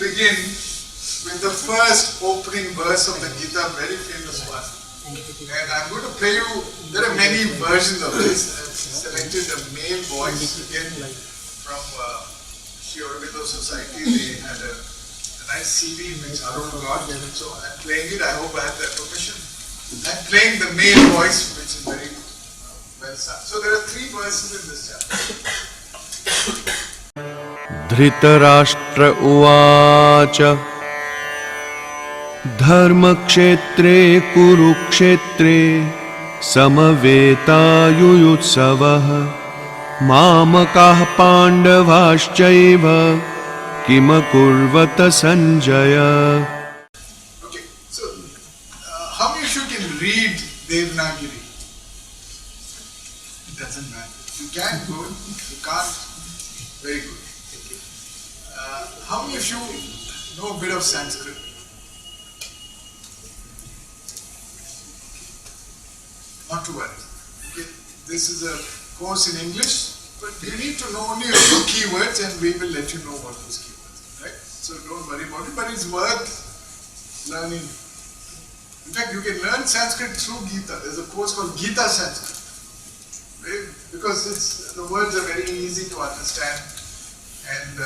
begin with the first opening verse of the Gita, very famous one. And I'm going to play you, there are many versions of this. I've selected a male voice again from Sri Aurobindo Society. They had a nice CD which Arun got. So I'm playing it, I hope I have their permission. I'm playing the male voice which is very well sung. So there are three verses in this chapter. Dhritarashtra उवाच धर्मक्षेत्रे कुरुक्षेत्रे समवेतायुयुत्सवः मामकाः पाण्डवाश्चैव किमकुर्वत Sanjay. Okay, so how many of you can read Devanagari? It doesn't matter. You can good, you can't, very good. How many of you know a bit of Sanskrit? Not to worry. Okay, this is a course in English, but you need to know only a few keywords and we will let you know what those keywords are, right? So don't worry about it, but it's worth learning. In fact, you can learn Sanskrit through Gita. There's a course called Gita Sanskrit, right? Because the words are very easy to understand. And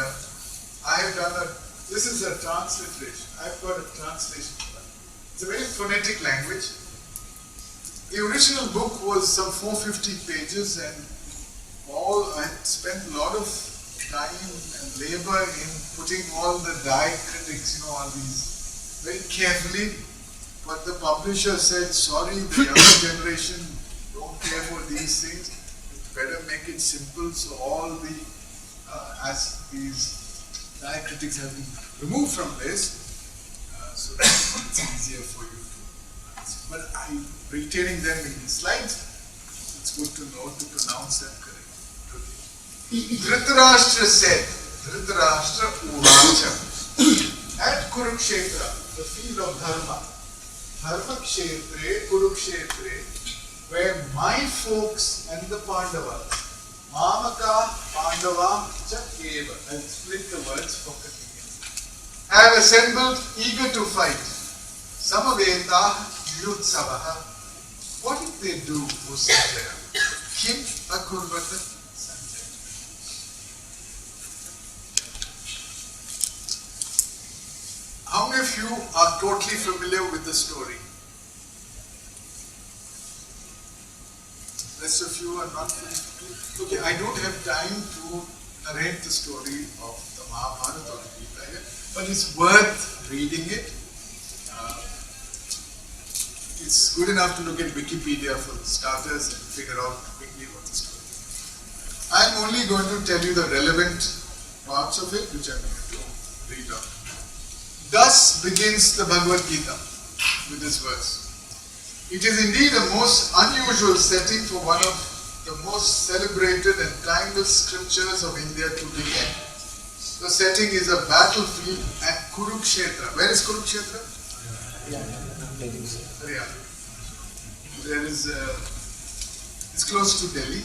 I have done this is a transliteration. I've got a translation. It's a very phonetic language. The original book was some 450 pages and I spent a lot of time and labor in putting all the diacritics, all these very carefully. But the publisher said, sorry, the younger generation don't care for these things. It's better make it simple. So all as these diacritics have been removed from this, so that it's easier for you to understand. But I'm retaining them in the slides. It's good to know to pronounce them correctly. Dhritarashtra said, Dhritarashtra Uvacha, at Kurukshetra, the field of Dharma, Dharma Kshetre, Kurukshetre, where my folks and the Pandavas, Mamaka, Pandava, Cha Eva, I'll split the words for convenience, have assembled eager to fight. Samaveta Yutsavaha. What did they do, O Sanjaya? Kim Akurvata Sanjaya. How many of you are totally familiar with the story? Rest of you are not familiar. Okay, I don't have time to narrate the story of the Mahabharata or the Gita here, but it's worth reading it. It's good enough to look at Wikipedia for starters and figure out quickly what the story is. I'm only going to tell you the relevant parts of it, which I'm going to read out. Thus begins the Bhagavad Gita with this verse. It is indeed a most unusual setting for one of the most celebrated and timeless scriptures of India to begin. The setting is a battlefield at Kurukshetra. Where is Kurukshetra? Yeah. There is it's close to Delhi,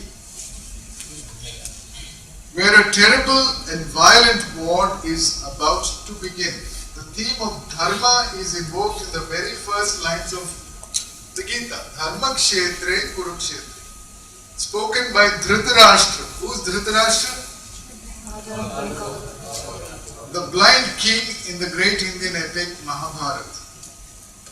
where a terrible and violent war is about to begin. The theme of Dharma is invoked in the very first lines of the Gita. Dharma Kshetre Kurukshetra. Spoken by Dhritarashtra. Who's Dhritarashtra? The blind king in the great Indian epic Mahabharata.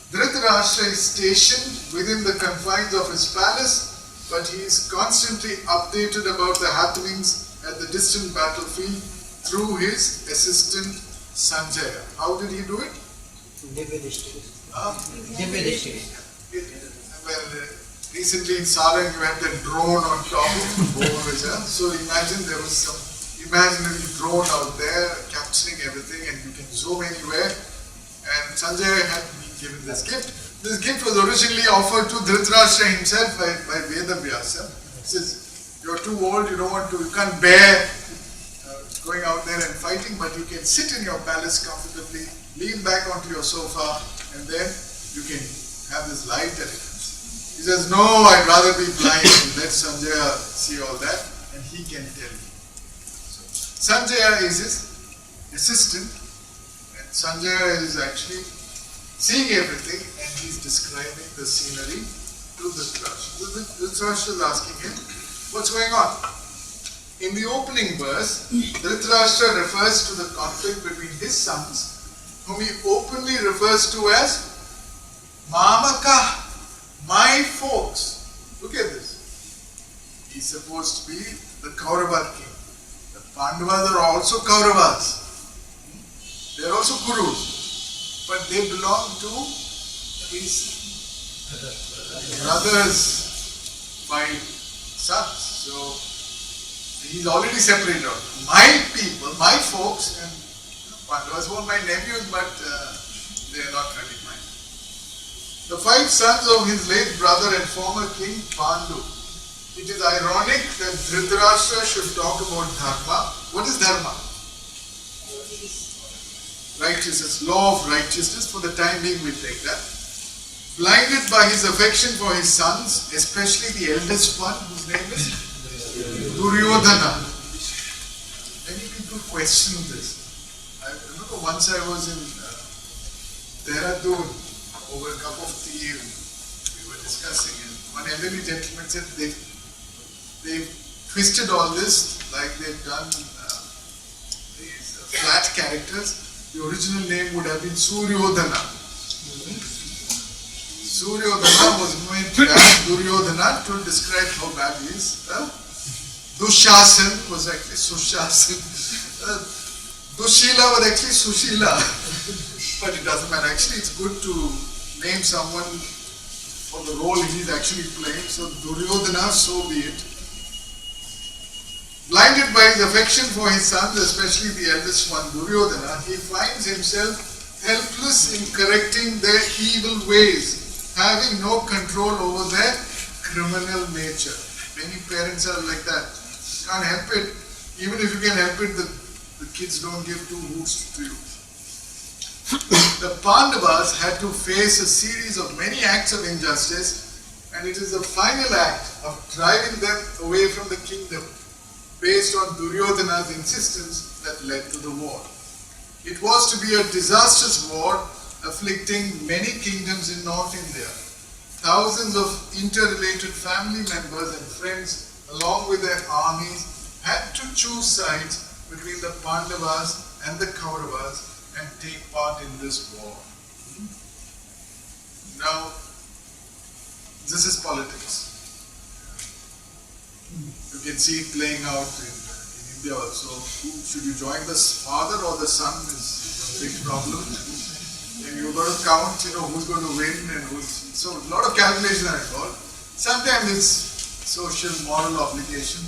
Dhritarashtra is stationed within the confines of his palace, but he is constantly updated about the happenings at the distant battlefield through his assistant Sanjaya. How did he do it? Well, recently in Sarang you had the drone on top of the board. So imagine there was some imaginary drone out there capturing everything and you can zoom anywhere. And Sanjaya had been given this gift. This gift was originally offered to Dhritarashtra himself by Vedavyasa. He says, you're too old, you can't bear going out there and fighting, but you can sit in your palace comfortably, lean back onto your sofa, and then you can have this light television. He says, no, I'd rather be blind. Let Sanjaya see all that, and he can tell me. So, Sanjaya is his assistant, And Sanjaya is actually seeing everything and he's describing the scenery to Dhritarashtra. Dhritarashtra is asking him, what's going on? In the opening verse, Dhritarashtra refers to the conflict between his sons, whom he openly refers to as Mamaka, my folks. Look at this. He's supposed to be the Kaurava king. The Pandavas are also Kauravas. They are also gurus. But they belong to his brother's 5 sons. So he's already separated out. My people, my folks, and Pandavas were my nephews, but they are not really mine. The 5 sons of his late brother and former king Pandu. It is ironic that Dhritarashtra should talk about dharma. What is dharma? Righteousness, law of righteousness. For the time being, we take that. Blinded by his affection for his sons, especially the eldest one, whose name is Duryodhana. Many people question this. I remember once I was in Dehradun over a cup of tea and we were discussing, and one elderly gentleman said they've twisted all this like they've done these flat characters. The original name would have been Suryodhana. Suryodhana was meant as Duryodhana to describe how bad he is. Dushasan was actually Sushasan. Dushila was actually Sushila. But it doesn't matter. Actually, it's good to name someone for the role he's actually playing. So Duryodhana, so be it. Blinded by his affection for his sons, especially the eldest one, Duryodhana, he finds himself helpless in correcting their evil ways, having no control over their criminal nature. Many parents are like that. You can't help it. Even if you can help it, the kids don't give 2 hoots to you. The Pandavas had to face a series of many acts of injustice, and it is the final act of driving them away from the kingdom, based on Duryodhana's insistence, that led to the war. It was to be a disastrous war, afflicting many kingdoms in North India. Thousands of interrelated family members and friends, along with their armies, had to choose sides between the Pandavas and the Kauravas and take part in this war. Now, this is politics. You can see it playing out in India also. Should you join the father or the son is a big problem. And you've got to count, who's going to win and who's... So a lot of calculations are involved. Sometimes it's social, moral obligation.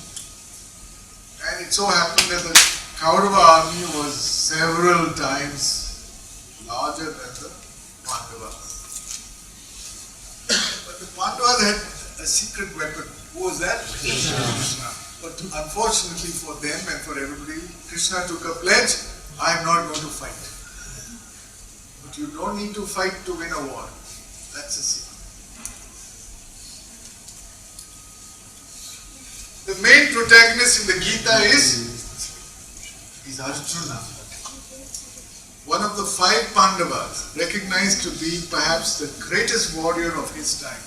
And it so happened that the Kaurava army was several times larger than the Pandavas. But the Pandavas had a secret weapon. Who was that? Krishna. But unfortunately for them and for everybody, Krishna took a pledge, I am not going to fight. But you don't need to fight to win a war. That's a secret. The main protagonist in the Gita is Arjuna. One of the 5 Pandavas, recognized to be perhaps the greatest warrior of his time.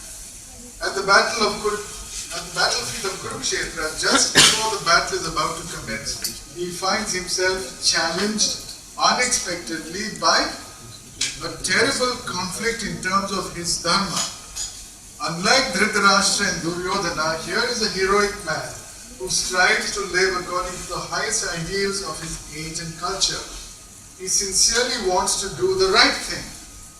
At the battlefield of Kurukshetra, just before the battle is about to commence, he finds himself challenged unexpectedly by a terrible conflict in terms of his dharma. Unlike Dhritarashtra and Duryodhana, here is a heroic man who strives to live according to the highest ideals of his age and culture. He sincerely wants to do the right thing,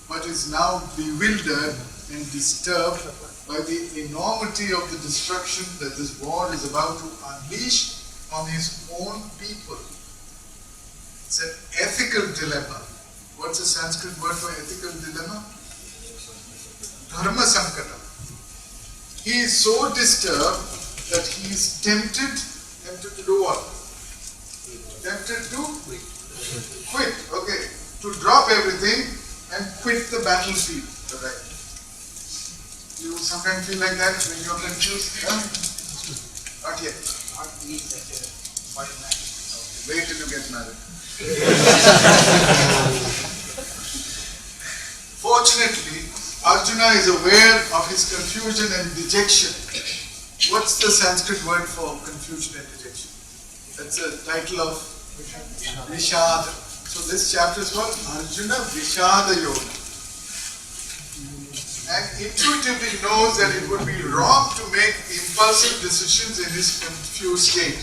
but is now bewildered and disturbed by the enormity of the destruction that this war is about to unleash on his own people. It's an ethical dilemma. What's the Sanskrit word for ethical dilemma? Dharma sankata. He is so disturbed that he is tempted to do what? Tempted to quit. Okay. To drop everything and quit the battlefield. Right. You sometimes feel like that when you're confused? Huh? Not yet. Wait till you get married. Arjuna is aware of his confusion and dejection. What's the Sanskrit word for confusion and dejection? That's the title of Vishada. So this chapter is called Arjuna Vishada Yoga. And intuitively knows that it would be wrong to make impulsive decisions in his confused state.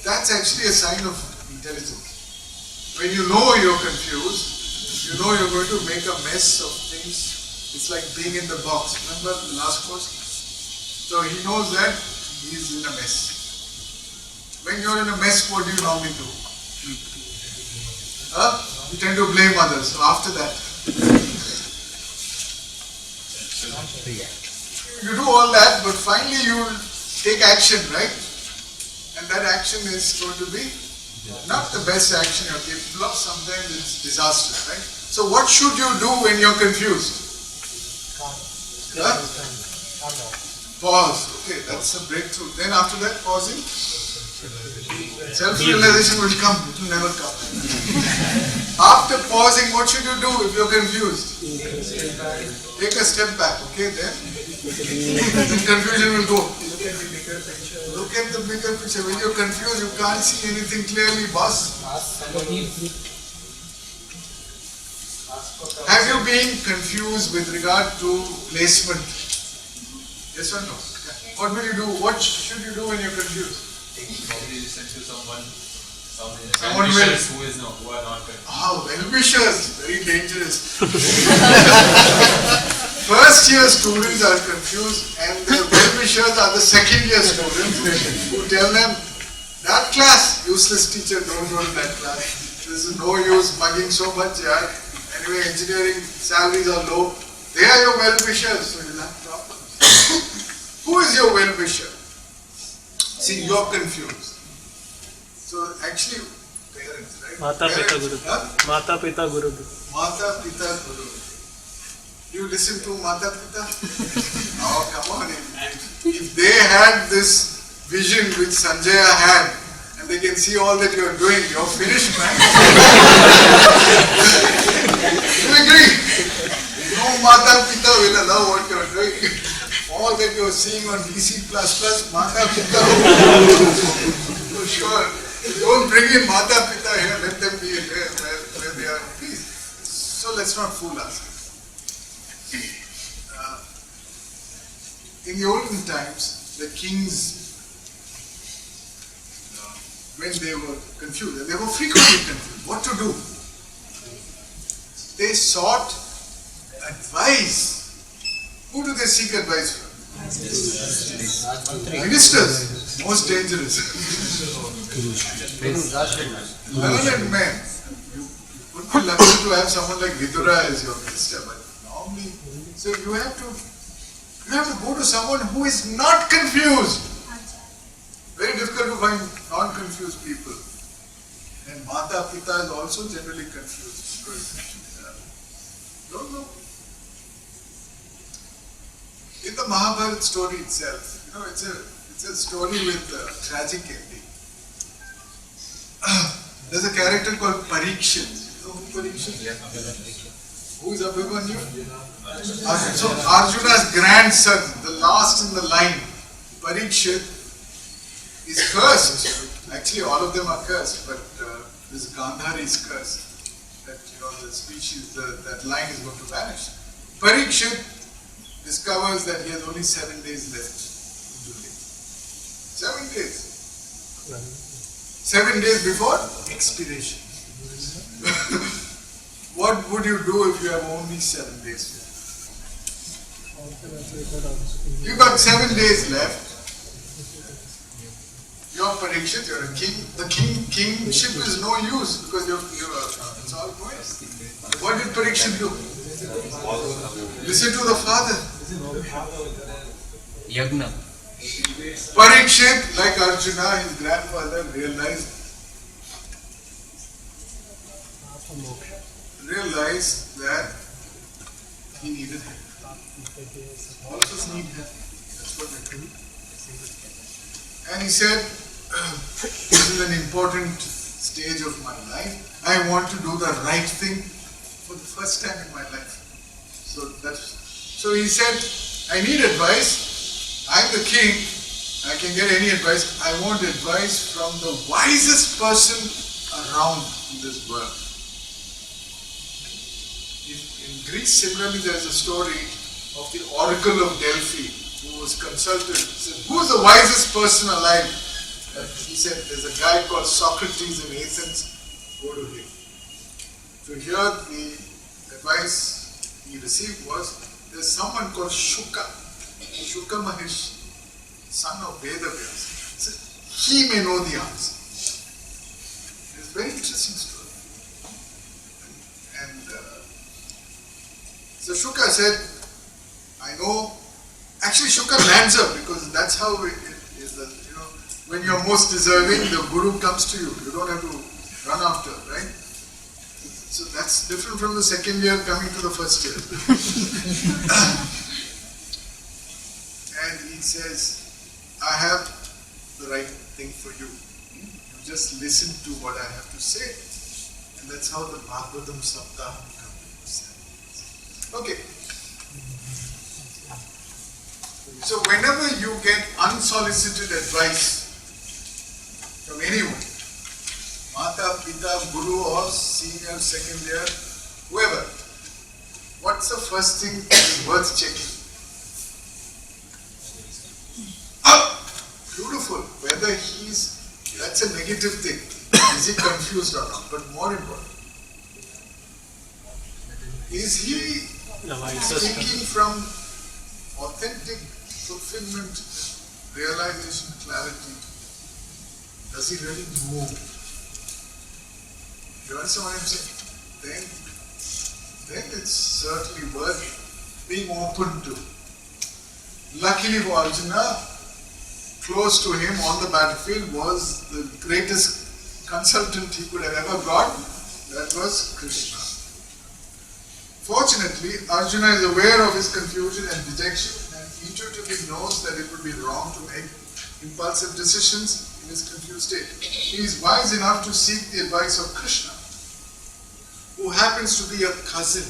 That's actually a sign of intelligence. When you know you're confused, you know you're going to make a mess of things. It's like being in the box. Remember the last course? So he knows that he's in a mess. When you're in a mess, what do you normally do? You tend to blame others. So after that, you do all that, but finally you will take action, right? And that action is going to be not the best action you're capable of. Sometimes it's disastrous, right? So what should you do when you're confused? Pause. Okay, that's a breakthrough. Then after that, pausing, self-realization will come. It will never come. After pausing, what should you do if you're confused? Take a step back. Okay, then confusion will go. Look at the bigger picture. When you're confused, you can't see anything clearly, boss. Have you been confused with regard to placement? Yes or no? What will you do? What should you do when you're confused? Probably listen to someone Someone will. who are not confused. Well-wishers, very dangerous. First year students are confused and the well-wishers are the second year students who tell them, that class, useless teacher, don't go to that class. There is no use mugging so much, yeah. Anyway, engineering salaries are low. They are your well-wishers, so you'll have problems. Who is your well-wisher? See, you're confused. So actually, parents, right? Mata Pita Guru. Mata Pita Guru. Mata Pita Guru. You listen to Mata Pita? Oh, come on. If they had this vision which Sanjaya had, and they can see all that you're doing, you're finished, man. You agree? No Mata Pita will allow what you're doing. All that you're seeing on DC++, Mata Pita. For sure. Don't bring in Mata Pita here, let them be where they are. Please. So let's not fool ourselves. In the olden times, the kings, when they were confused, and they were frequently confused, what to do? They sought advice. Who do they seek advice from? Ministers, most dangerous. Learned men. You would be lucky to have someone like Vidura as your minister, but normally, so you have to go to someone who is not confused. Very difficult to find non-confused people. And Mata Pita is also generally confused. Don't know. In the Mahabharata story itself, it's a story with a tragic ending. There's a character called Parikshit. You know who Parikshit? Yeah. Who is Abhimanyu? So Arjuna's grandson, the last in the line, Parikshit, is cursed. Actually, all of them are cursed, but this Gandhari is cursed. That the species, that line is going to vanish. Parikshit discovers that he has only 7 days left to live. 7 days. 7 days before expiration. What would you do if you have only 7 days left? You got 7 days left. You're Parikshit, you're a king. The kingship is no use because it's all going. What did Parikshit do? Listen to the father. Yagna. Parikshit, like Arjuna, his grandfather, realized that he needed help. All of us need help. That's what we do. And he said, this is an important stage of my life. I want to do the right thing for the first time in my life. So So he said, I need advice. I'm the king. I can get any advice. I want advice from the wisest person around in this world. In Greece, similarly, there is a story of the Oracle of Delphi who was consulted. He said, who is the wisest person alive? He said, there's a guy called Socrates in Athens. Go to him. So here the advice he received was, there's someone called Shuka Maharshi, son of Vedavyasa. He may know the answer. It's a very interesting story. And so Shuka said, I know. Actually, Shuka lands up because that's how it is. That, when you're most deserving, the guru comes to you. You don't have to run after, right? So that's different from the second year coming to the first year. And he says, I have the right thing for you. You just listen to what I have to say. And that's how the Bhagavatam Saptaha comes. Okay. So whenever you get unsolicited advice from anyone, Mata, Pita, Guru or senior, second year, whoever, what's the first thing that is worth checking? Beautiful. Whether that's a negative thing. Is he confused or not? But more important, is he thinking from authentic fulfillment, realization, clarity? Does he really move? You understand what I'm saying? Then it's certainly worth being open to. Luckily for Arjuna, close to him on the battlefield was the greatest consultant he could have ever got. That was Krishna. Fortunately, Arjuna is aware of his confusion and dejection and intuitively knows that it would be wrong to make impulsive decisions in his confused state. He is wise enough to seek the advice of Krishna, who happens to be a cousin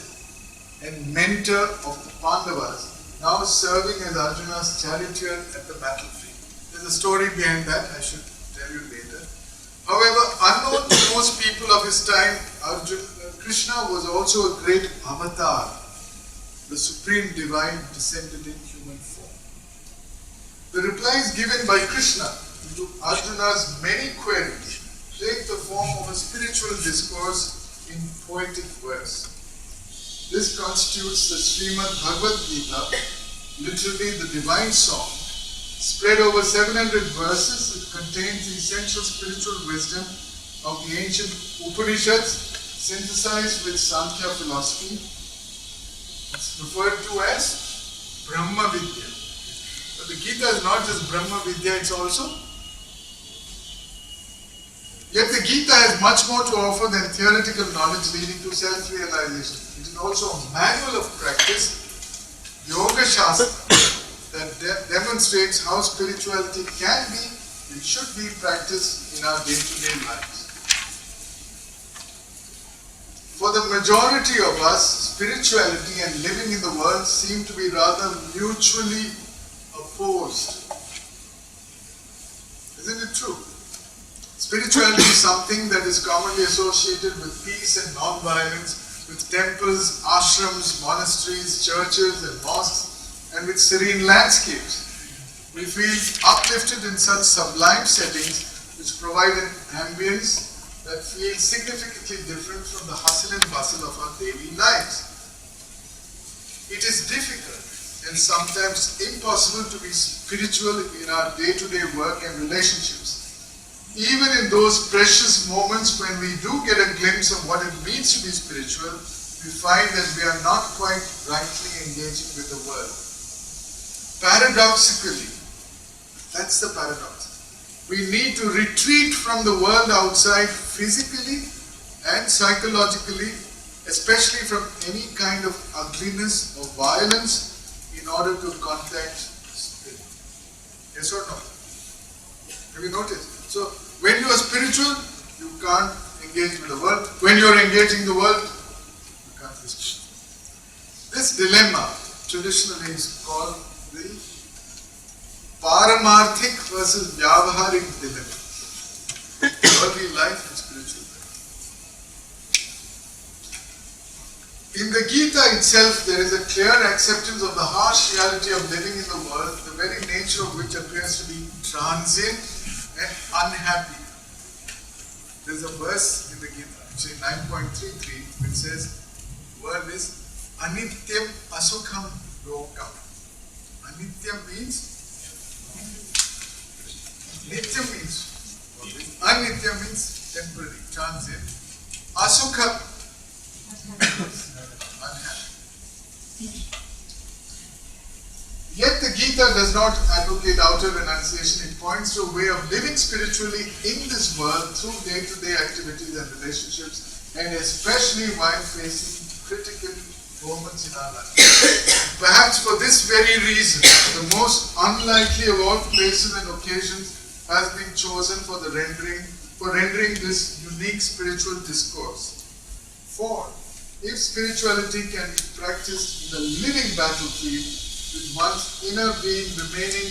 and mentor of the Pandavas, now serving as Arjuna's charioteer at the battlefield. There's a story behind that, I should tell you later. However, unknown to most people of his time, Krishna was also a great avatar, the supreme divine descended in human form. The replies given by Krishna to Arjuna's many queries take the form of a spiritual discourse in poetic verse. This constitutes the Srimad Bhagavad Gita, literally the divine song. Spread over 700 verses, it contains the essential spiritual wisdom of the ancient Upanishads, synthesized with Sankhya philosophy. It's referred to as Brahma Vidya. But the Gita is not just Brahma Vidya, it's also. Yet the Gita has much more to offer than theoretical knowledge leading to self-realization. It is also a manual of practice, Yoga Shastra, that demonstrates how spirituality can be and should be practiced in our day-to-day lives. For the majority of us, spirituality and living in the world seem to be rather mutually opposed. Isn't it true? Spirituality is something that is commonly associated with peace and non-violence, with temples, ashrams, monasteries, churches and mosques, and with serene landscapes. We feel uplifted in such sublime settings which provide an ambience that feels significantly different from the hustle and bustle of our daily lives. It is difficult and sometimes impossible to be spiritual in our day-to-day work and relationships. Even in those precious moments when we do get a glimpse of what it means to be spiritual, we find that we are not quite rightly engaging with the world. Paradoxically, that's the paradox. We need to retreat from the world outside physically and psychologically, especially from any kind of ugliness or violence, in order to contact spirit. Yes or no? Have you noticed? So, when you are spiritual, you can't engage with the world. When you are engaging the world, you can't be spiritual. This dilemma traditionally is called the Paramarthik versus Vyavaharik dilemma. Worldly life and spiritual life. In the Gita itself, there is a clear acceptance of the harsh reality of living in the world, the very nature of which appears to be transient and unhappy. There is a verse in the Gita, actually 9.33, which says, the word is Anityam Asukham Lokam. Anityam means Nityam means Anityam means temporary, transient. Asukha, unhappy. Yet the Gita does not advocate outer renunciation. It points to a way of living spiritually in this world through day-to-day activities and relationships, and especially while facing critical moments in our life. Perhaps for this very reason, the most unlikely of all places and occasions has been chosen for rendering this unique spiritual discourse. For if spirituality can be practiced in a living battlefield, with one's inner being remaining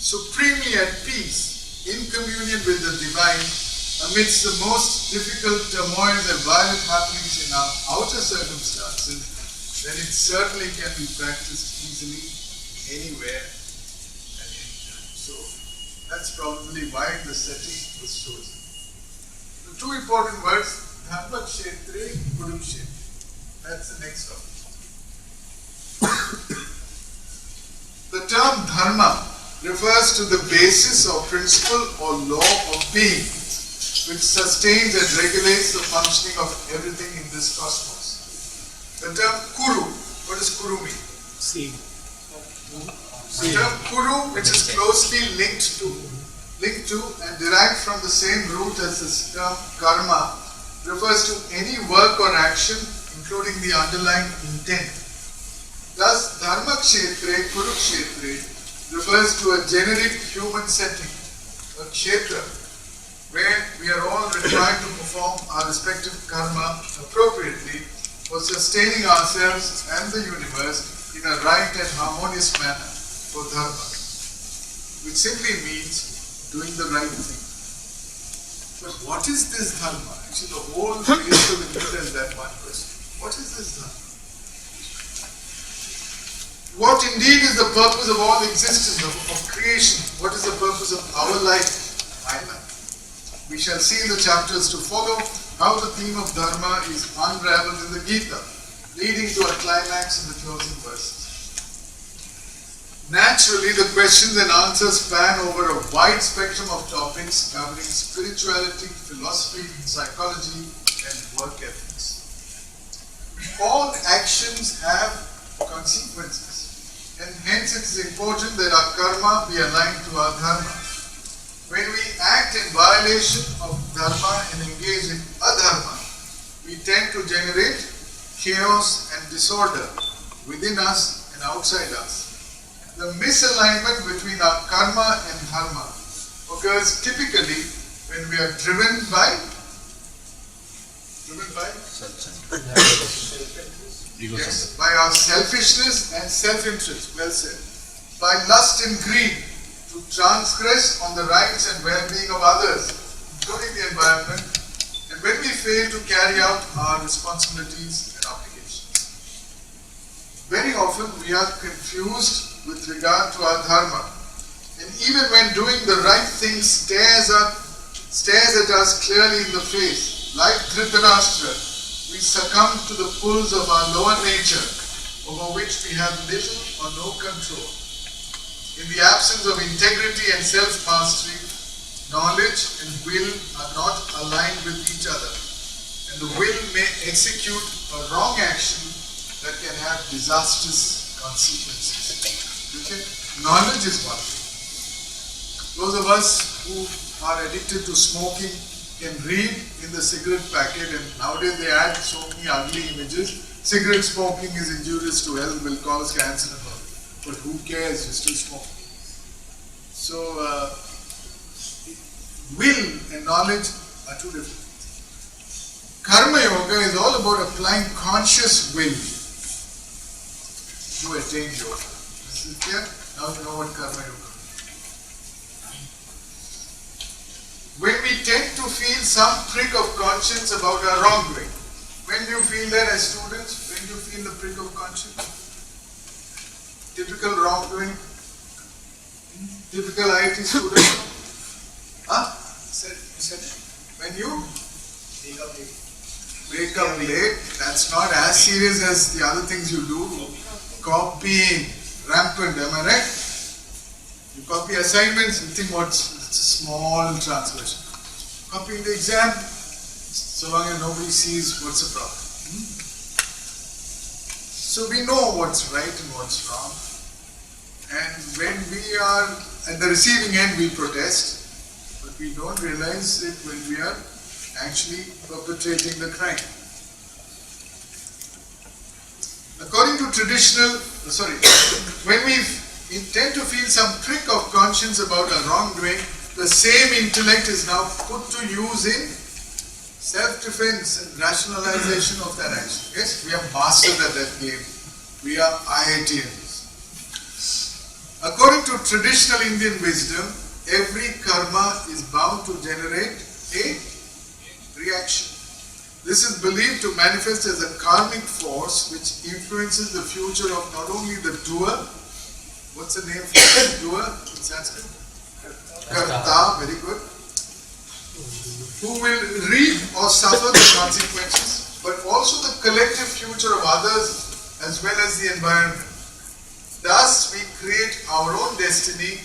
supremely at peace, in communion with the divine, amidst the most difficult turmoils and violent happenings in our outer circumstances, then it certainly can be practiced easily anywhere and anytime. So that's probably why the setting was chosen. The two important words, Dharma Kshetre, Guru Kshetre. That's the next topic. The term Dharma refers to the basis or principle or law of being, which sustains and regulates the functioning of everything in this cosmos. The term Kuru, what does Kuru mean? See. The term Kuru, which is closely linked to and derived from the same root as the term Karma, refers to any work or action, including the underlying intent. Thus, Dharma Kshetre, Kuru Kshetre refers to a generic human setting, a kshetra, where we are all required to perform our respective karma appropriately for sustaining ourselves and the universe in a right and harmonious manner for dharma, which simply means doing the right thing. But what is this dharma? Actually, the whole creation will in that one question. What is this dharma? What indeed is the purpose of all existence, of creation? What is the purpose of our life, my life? We shall see in the chapters to follow how the theme of Dharma is unraveled in the Gita, leading to a climax in the closing verses. Naturally, the questions and answers span over a wide spectrum of topics covering spirituality, philosophy, psychology, and work ethics. All actions have consequences, and hence it is important that our karma be aligned to our dharma. When we act in violation of dharma and engage in adharma, we tend to generate chaos and disorder within us and outside us. The misalignment between our karma and dharma occurs typically when we are driven by yes, by our selfishness and self-interest, well said, by lust and greed, to transgress on the rights and well-being of others, including the environment, and when we fail to carry out our responsibilities and obligations. Very often we are confused with regard to our dharma, and even when doing the right thing stares at us clearly in the face, like Dhritarashtra, we succumb to the pulls of our lower nature, over which we have little or no control. In the absence of integrity and self-mastery, knowledge and will are not aligned with each other, and the will may execute a wrong action that can have disastrous consequences. Okay? Knowledge is one thing. Those of us who are addicted to smoking can read in the cigarette packet, and nowadays they add so many ugly images. Cigarette smoking is injurious to health, will cause cancer and all. But who cares? You're still smoking. So, will and knowledge are two different things. Karmayoga is all about applying conscious will you attain yoga. This is clear? Now you know what Karmayoga is. When we tend to feel some prick of conscience about our wrongdoing, when do you feel that as students? When do you feel the prick of conscience? Typical wrongdoing? Typical IIT student? Huh? You said when you wake up late, that's not as serious as the other things you do. Copying, rampant, am I right? You copy assignments, you think it's a small transgression. Copying the exam, so long as nobody sees, what's the problem? So we know what's right and what's wrong. And when we are at the receiving end, we protest, but we don't realize it when we are actually perpetrating the crime. According to when we tend to feel some prick of conscience about our wrongdoing, the same intellect is now put to use in self-defense and rationalization of that action. Yes, we are masters at that game. We are IITians. According to traditional Indian wisdom, every karma is bound to generate a reaction. This is believed to manifest as a karmic force which influences the future of not only the doer, what's the name for the doer in Sanskrit? Karta, very good. Who will reap or suffer the consequences, but also the collective future of others as well as the environment. Thus, we create our own destiny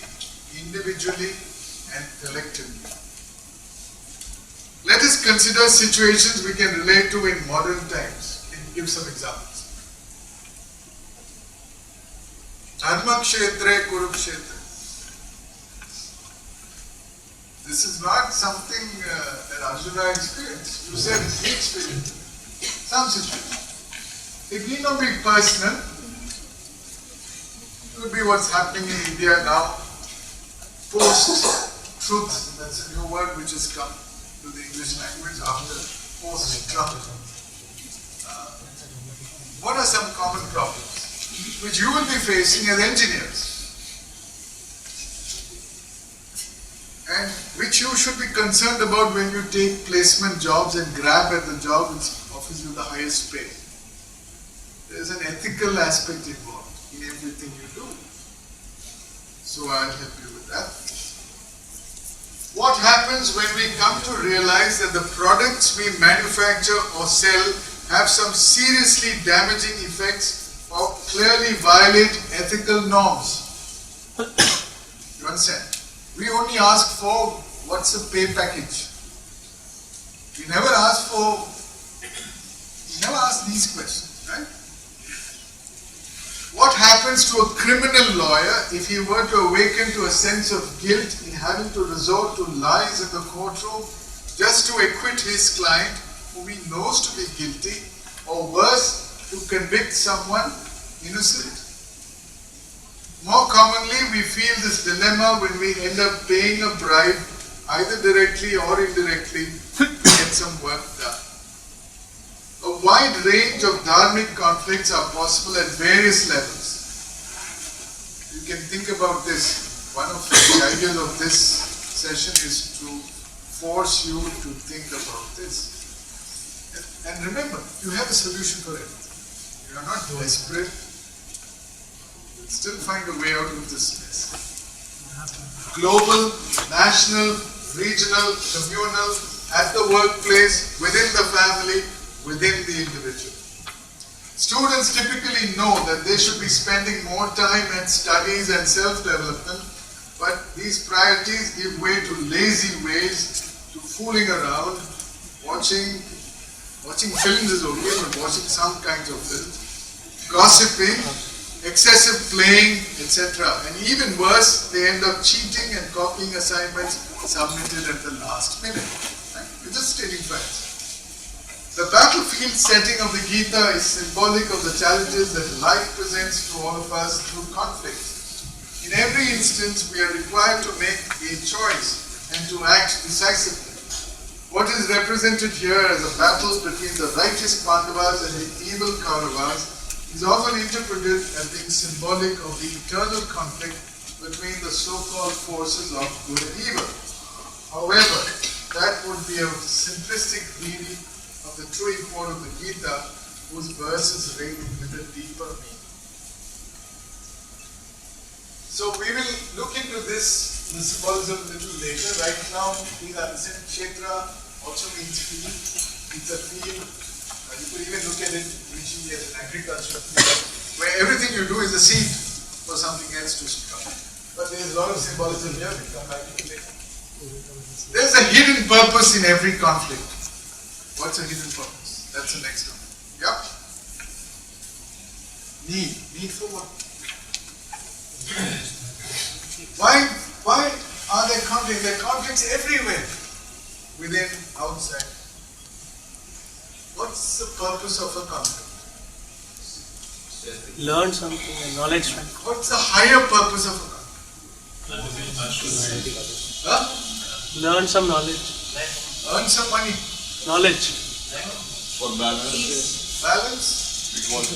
individually and collectively. Let us consider situations we can relate to in modern times and give some examples. Dharma kshetre kurukshetra. This is not something that Arjuna experienced. You said he experienced some situation. It need not be personal. It could be what's happening in India now. Post-truth, that's a new word which has come to the English language after post-Trump. What are some common problems which you will be facing as engineers? And which you should be concerned about when you take placement jobs and grab at the job which offers you the highest pay. There is an ethical aspect involved in everything you do. So I'll help you with that. What happens when we come to realize that the products we manufacture or sell have some seriously damaging effects or clearly violate ethical norms? You understand? We only ask for what's the pay package. We never ask these questions, right? What happens to a criminal lawyer if he were to awaken to a sense of guilt in having to resort to lies in the courtroom just to acquit his client whom he knows to be guilty, or worse, to convict someone innocent? More commonly, we feel this dilemma when we end up paying a bribe, either directly or indirectly, to get some work done. A wide range of dharmic conflicts are possible at various levels. You can think about this. One of the ideas of this session is to force you to think about this. And remember, you have a solution for everything. You are not desperate. You'll still find a way out of this mess. Global, national, regional, communal, at the workplace, within the family, within the individual. Students typically know that they should be spending more time at studies and self-development, but these priorities give way to lazy ways, to fooling around, watching films is okay, but watching some kinds of films, gossiping, excessive playing, etc. And even worse, they end up cheating and copying assignments submitted at the last minute. Right? We're just stating facts. The battlefield setting of the Gita is symbolic of the challenges that life presents to all of us through conflict. In every instance, we are required to make a choice and to act decisively. What is represented here as a battle between the righteous Pandavas and the evil Kauravas is often interpreted as being symbolic of the eternal conflict between the so-called forces of good and evil. However, that would be a simplistic reading of the true import of the Gita, whose verses read with a deeper meaning. So we will look into the symbolism a little later. Right now, please understand, Kshetra also means field. It's a field. You could even look at it initially as an agricultural field, where everything you do is a seed for something else to come. But there is a lot of symbolism here. We'll come back to it later. There's a hidden purpose in every conflict. What's a hidden purpose? That's the next one. Yep. Need. Need for what? Why are there conflicts? There are conflicts everywhere, within, outside. What's the purpose of a conflict? Learn something and knowledge from. What's the higher purpose of a conflict? Huh? Learn some knowledge. Earn some money. Knowledge. For balance. Balance. We want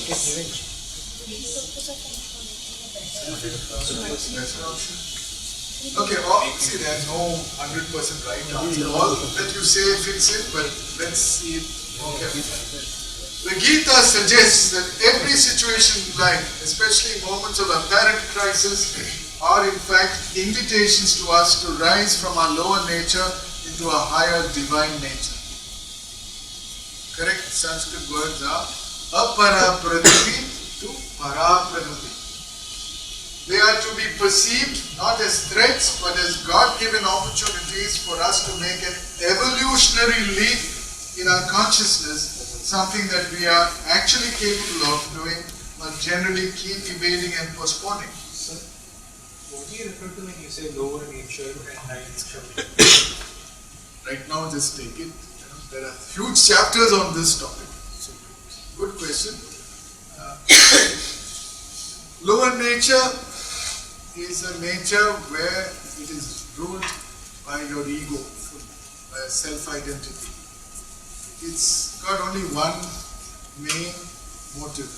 Okay, see, there's no 100% right answer. All that you say fits it, but let's see it more carefully. The Gita suggests that every situation in life, especially moments of apparent crisis, are in fact invitations to us to rise from our lower nature into a higher divine nature. Correct Sanskrit words are apara prakriti to para prakriti. They are to be perceived not as threats but as God-given opportunities for us to make an evolutionary leap in our consciousness, something that we are actually capable of doing but generally keep evading and postponing. So, what do you refer to when you say lower nature and higher nature? Right now, just take it. There are huge chapters on this topic. So, good question. Lower nature is a nature where it is ruled by your ego, by self-identity. It's got only one main motive.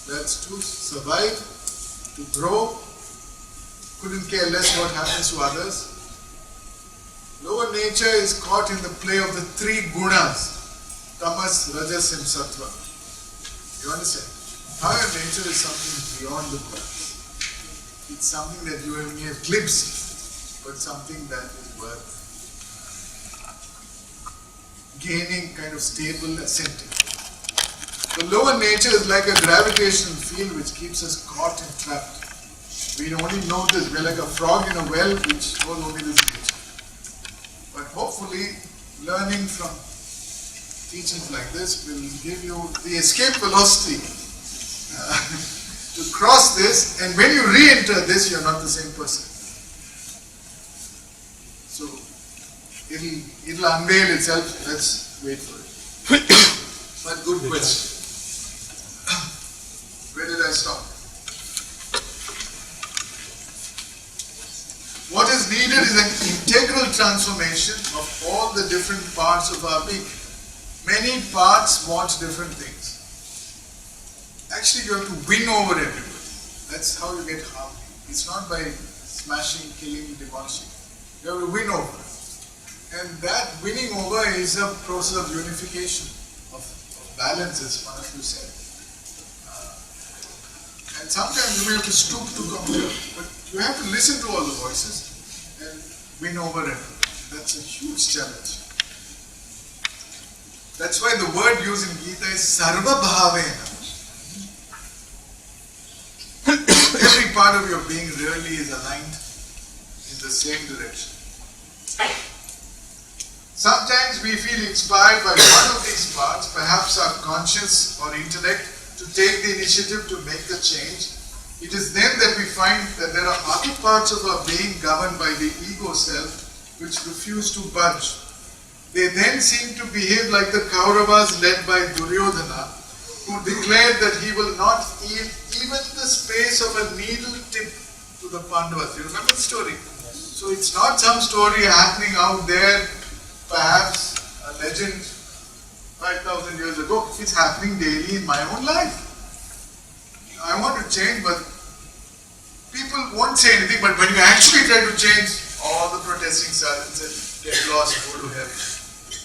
That's to survive, to grow, couldn't care less what happens to others. Lower nature is caught in the play of the three gunas, tamas, rajas and sattva. You understand? Higher nature is something beyond the gunas. It's something that you have mere glimpsed, but something that is worth gaining kind of stable ascent. The lower nature is like a gravitational field which keeps us caught and trapped. We only know this. We're like a frog in a well which knows only this nature. But hopefully, learning from teachings like this will give you the escape velocity to cross this, and when you re-enter this, you're not the same person. So, it'll unveil itself. Let's wait for it. But good question. Where did I stop? What is needed is an integral transformation of all the different parts of our being. Many parts want different things. Actually, you have to win over everybody. That's how you get harmony. It's not by smashing, killing, demolishing. You have to win over. And that winning over is a process of unification, of balance, as one of you said. And sometimes you may have to stoop to compare, but you have to listen to all the voices and win over everything. That's a huge challenge. That's why the word used in Gita is sarva bhavena. Every part of your being really is aligned in the same direction. Sometimes we feel inspired by one of these parts, perhaps our conscience or intellect, to take the initiative to make the change. It is then that we find that there are other parts of our being governed by the ego self which refuse to budge. They then seem to behave like the Kauravas led by Duryodhana, who declared that he will not yield even the space of a needle tip to the Pandavas. You remember the story? So it's not some story happening out there, perhaps a legend 5,000 years ago. It's happening daily in my own life. I want to change, but people won't say anything. But when you actually try to change, all the protesting silence and get lost, go to hell.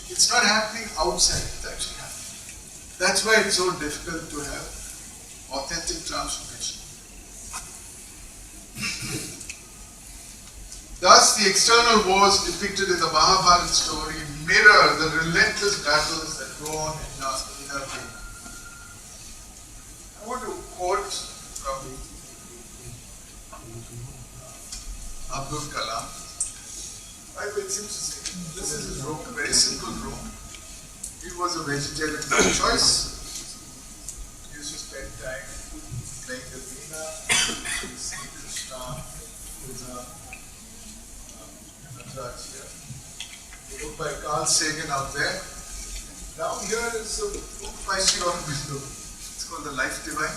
It's not happening outside, it's actually happening. That's why it's so difficult to have authentic transformation. Thus, the external wars depicted in the Mahabharata story mirror the relentless battles that go on in our inner being. I want to quote from Abdul Kalam. It's interesting. This is his room, a very simple room. He was a vegetarian by choice. He used to spend time playing the veena, seeing Krishna, Madras here. A book by Carl Sagan out there. Down here is a book by Sri Aurobindo. It's called The Life Divine.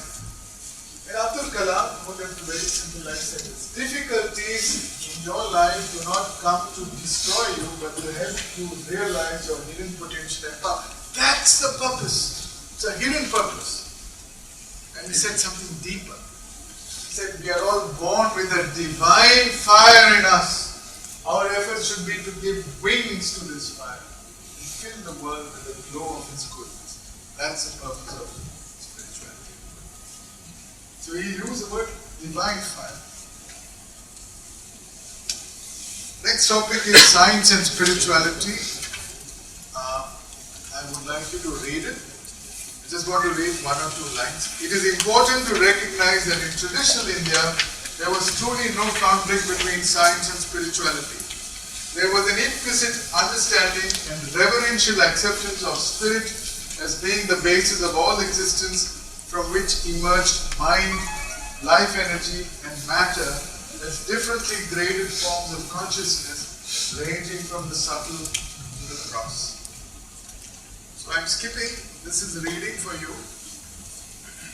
And Abdul Kalam put it very simple like this: difficulties in your life do not come to destroy you, but to help you realize your hidden potential and power. That's the purpose. It's a hidden purpose. And he said something deeper. He said, we are all born with a divine fire in us. Our efforts should be to give wings to this fire and fill the world with the glow of its goodness. That's the purpose of spirituality. So he used the word divine fire. Next topic is science and spirituality. I would like you to read it. I just want to read one or two lines. It is important to recognize that in traditional India, there was truly no conflict between science and spirituality. There was an implicit understanding and reverential acceptance of spirit as being the basis of all existence, from which emerged mind, life energy, and matter as differently graded forms of consciousness, ranging from the subtle to the gross. So I'm skipping, this is reading for you.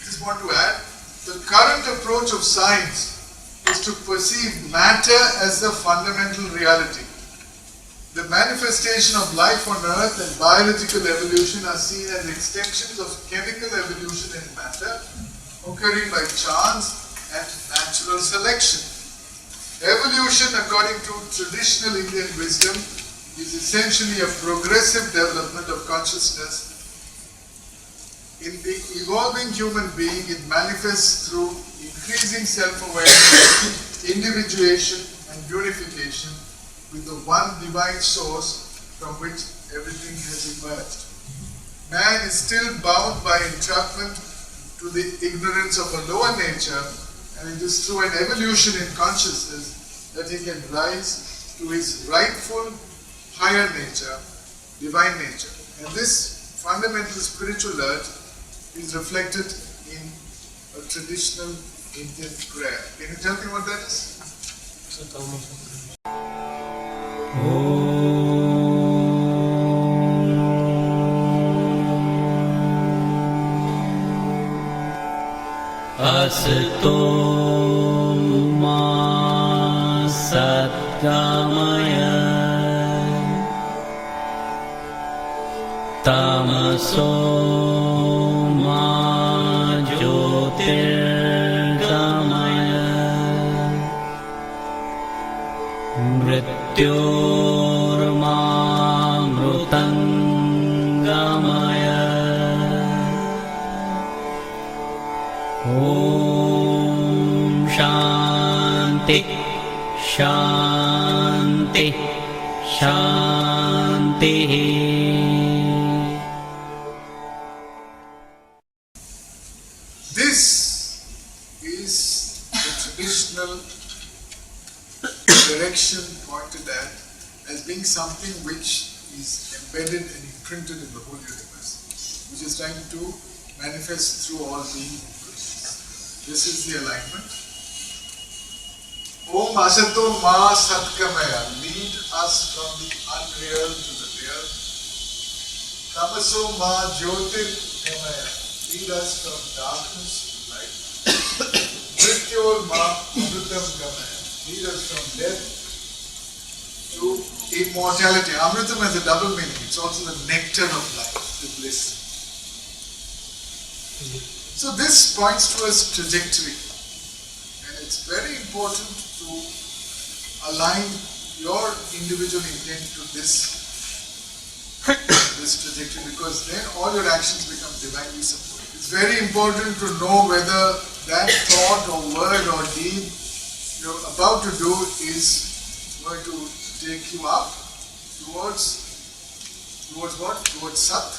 Just want to add, the current approach of science is to perceive matter as the fundamental reality. The manifestation of life on earth and biological evolution are seen as extensions of chemical evolution in matter, occurring by chance and natural selection. Evolution, according to traditional Indian wisdom, is essentially a progressive development of consciousness. In the evolving human being, it manifests through increasing self-awareness, individuation, and unification with the one divine source from which everything has emerged. Man is still bound by entrapment to the ignorance of a lower nature, and it is through an evolution in consciousness that he can rise to his rightful higher nature, divine nature. And this fundamental spiritual urge is reflected in a traditional Indian prayer. Can you tell me what that is? Asato ma satgamaya tamaso ma jyotirgamaya mrityorma mrutangamaya Om Shanti Shanti Shanti. This is the traditional direction pointed at as being something which is embedded and imprinted in the whole universe, which is trying to manifest through all being. This is the alignment. Om Asato Ma Satkamaya, lead us from the unreal to the real. Tamaso Ma Jyotirgamaya, lead us from darkness to light. Mrityor Ma Amrutamgamaya, lead us from death to immortality. Amrutam has a double meaning. It's also the nectar of life, the bliss. So this points to a trajectory, and it's very important to align your individual intent to this trajectory, because then all your actions become divinely supported. It's very important to know whether that thought or word or deed you're about to do is going to take you up towards what? Towards Sat.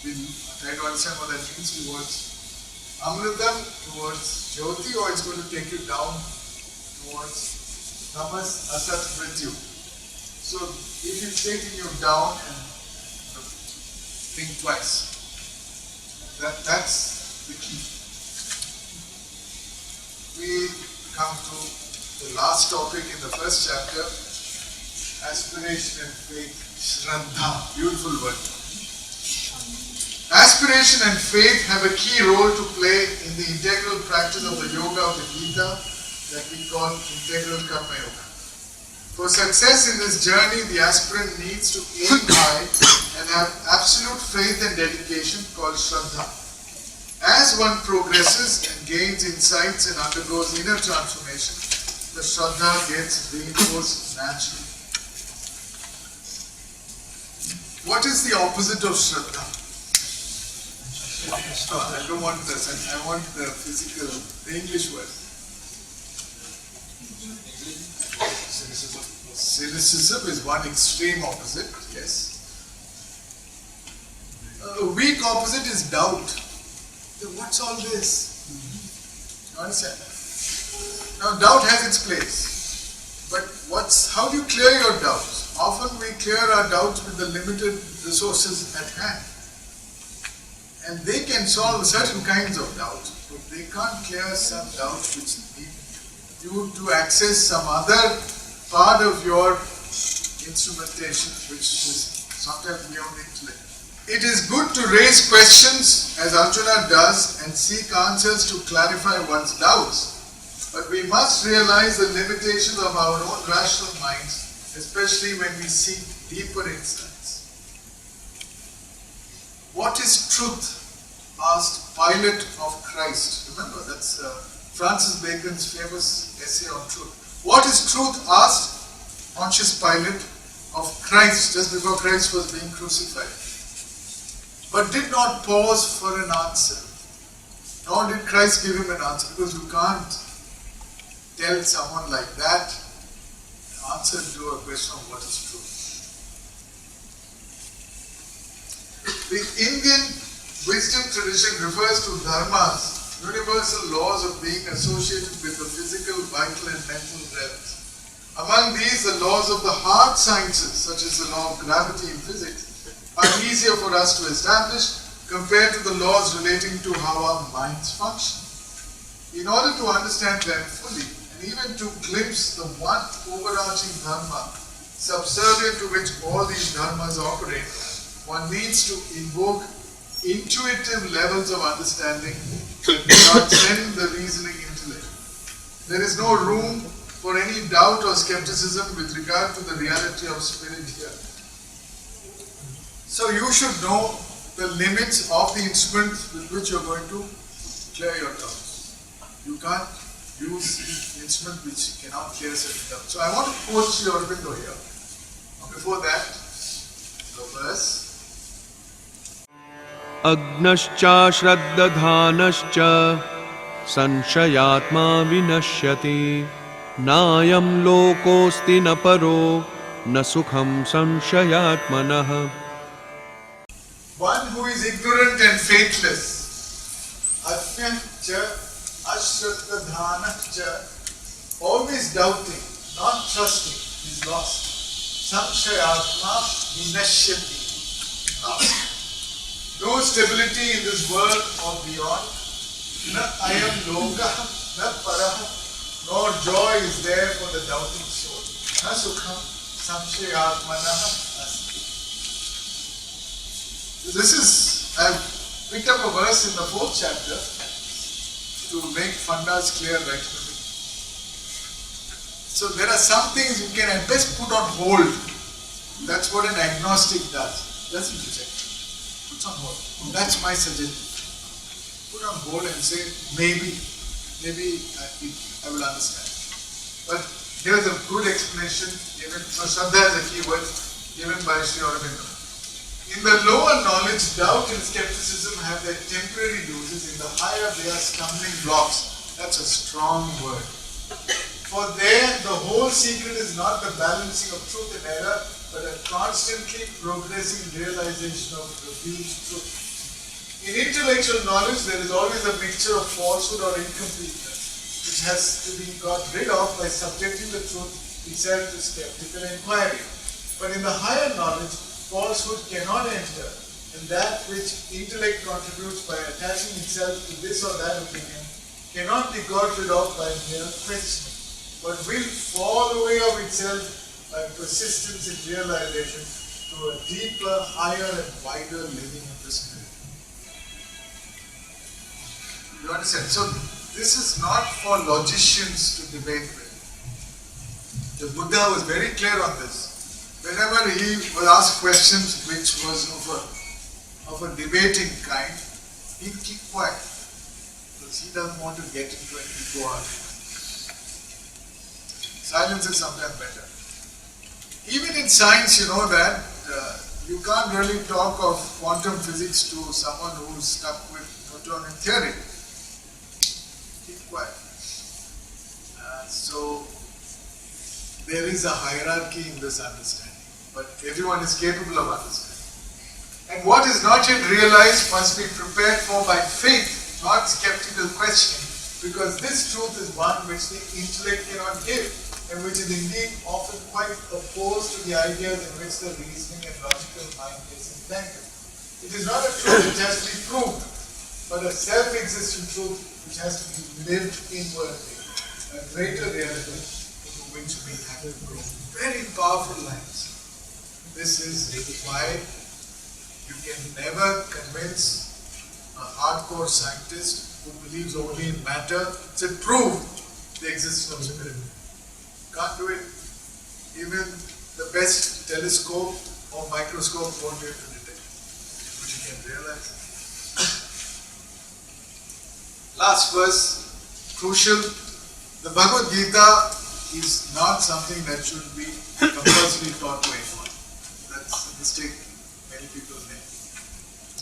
We'll try to understand what that means. Towards Amritam, towards Jyoti, or it's going to take you down towards Tamas, Asat, Mrityu. So if it's taking you down, and think twice. That's the key. We come to the last topic in the first chapter, aspiration and faith, Shraddha, beautiful word. Aspiration and faith have a key role to play in the integral practice of the yoga of the Gita that we call integral Karmayoga. For success in this journey, the aspirant needs to aim high and have absolute faith and dedication called Shraddha. As one progresses and gains insights and undergoes inner transformation, the Shraddha gets reinforced naturally. What is the opposite of Shraddha? I don't want this. I want the physical, the English word. Cynicism is one extreme opposite, yes. A weak opposite is doubt. What's all this? You understand? Now doubt has its place. But how do you clear your doubts? Often we clear our doubts with the limited resources at hand. And they can solve certain kinds of doubts, but they can't clear some doubts which need you to access some other part of your instrumentation, which is sometimes beyond intellect. It is good to raise questions, as Arjuna does, and seek answers to clarify one's doubts. But we must realize the limitations of our own rational minds, especially when we seek deeper insights. What is truth? Asked Pilate of Christ. Remember, that's Francis Bacon's famous essay on truth. What is truth? Asked Pontius Pilate of Christ just before Christ was being crucified. But did not pause for an answer. Nor did Christ give him an answer, because you can't tell someone like that the answer to a question of what is truth. The Indian wisdom tradition refers to dharmas, universal laws of being associated with the physical, vital and mental realms. Among these, the laws of the hard sciences, such as the law of gravity in physics, are easier for us to establish compared to the laws relating to how our minds function. In order to understand them fully, and even to glimpse the one overarching dharma, subservient to which all these dharmas operate, one needs to invoke intuitive levels of understanding that transcend the reasoning intellect. There is no room for any doubt or skepticism with regard to the reality of spirit here. So you should know the limits of the instrument with which you are going to clear your doubts. You can't use an instrument which cannot clear certain doubts. So I want to quote Sri Aurobindo here. Before that, the verse. Agnascha shraddadhanascha sanshayatma vinashyati nayam lokosti na paro na sukham sanshayatmanah. One who is ignorant and faithless, ajnancha ashraddadhanascha, always doubting, not trusting, is lost. Samshayatma vinashyati, lost. No stability in this world or beyond. Na ayam loka, na paraha, nor joy is there for the doubting soul. Na sukham samshayatmanah asti. This is, I've picked up a verse in the 4th chapter to make fundas clear right to me. So there are some things you can at best put on hold. That's what an agnostic does. Doesn't reject. Puts on hold. That's my suggestion. put on hold and say, maybe I will understand. But here's a good explanation given, so Shraddha is a key word given by Sri Aurobindo. In the lower knowledge, doubt and skepticism have their temporary uses. In the higher, they are stumbling blocks. That's a strong word. For there, the whole secret is not the balancing of truth and error, but a constantly progressing realization of revealed truth. In intellectual knowledge, there is always a mixture of falsehood or incompleteness, which has to be got rid of by subjecting the truth itself to skeptical inquiry. But in the higher knowledge, falsehood cannot enter, and that which intellect contributes by attaching itself to this or that opinion cannot be got rid of by mere questioning, but will fall away of itself by persistence in realization to a deeper, higher and wider living of the spirit. You understand? So this is not for logicians to debate with. The Buddha was very clear on this. Whenever he was asked questions which was of a debating kind, he'd keep quiet, because he doesn't want to get into an ego argument. Silence is sometimes better. Even in science, you know that you can't really talk of quantum physics to someone who's stuck with Newtonian theory. Keep quiet. So there is a hierarchy in this understanding, but everyone is capable of understanding. And what is not yet realized must be prepared for by faith, not skeptical questioning, because this truth is one which the intellect cannot give, and which is indeed often quite opposed to the ideas in which the reasoning and logical mind is entangled. It is not a truth which has to be proved, but a self-existent truth which has to be lived inwardly, a greater reality into which we have to grow. Very powerful lines. This is why you can never convince a hardcore scientist who believes only in matter to prove the existence of spirit. Can't do it. Even the best telescope or microscope won't be able to detect it. But you can realize. Last verse, crucial. The Bhagavad Gita is not something that should be compulsorily taught to anyone. That's a mistake many people make.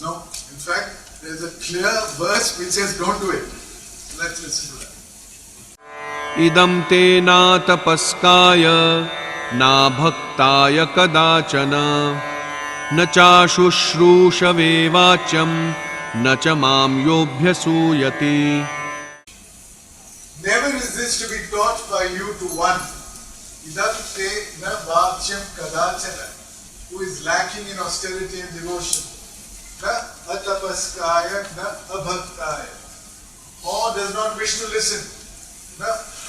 No, in fact, there's a clear verse which says don't do it. Let's listen to that. इदं ते ना तपस्काय ना भक्ताय कदाचन न चाशुश्रूषवे वाच्यं न च मां योऽभ्यसूयति. Never is this to be taught by you to one. Idam te na vachyam kadachana, who is lacking in austerity and devotion. Na atapaskaya na abhaktaya, or does not wish to listen. Na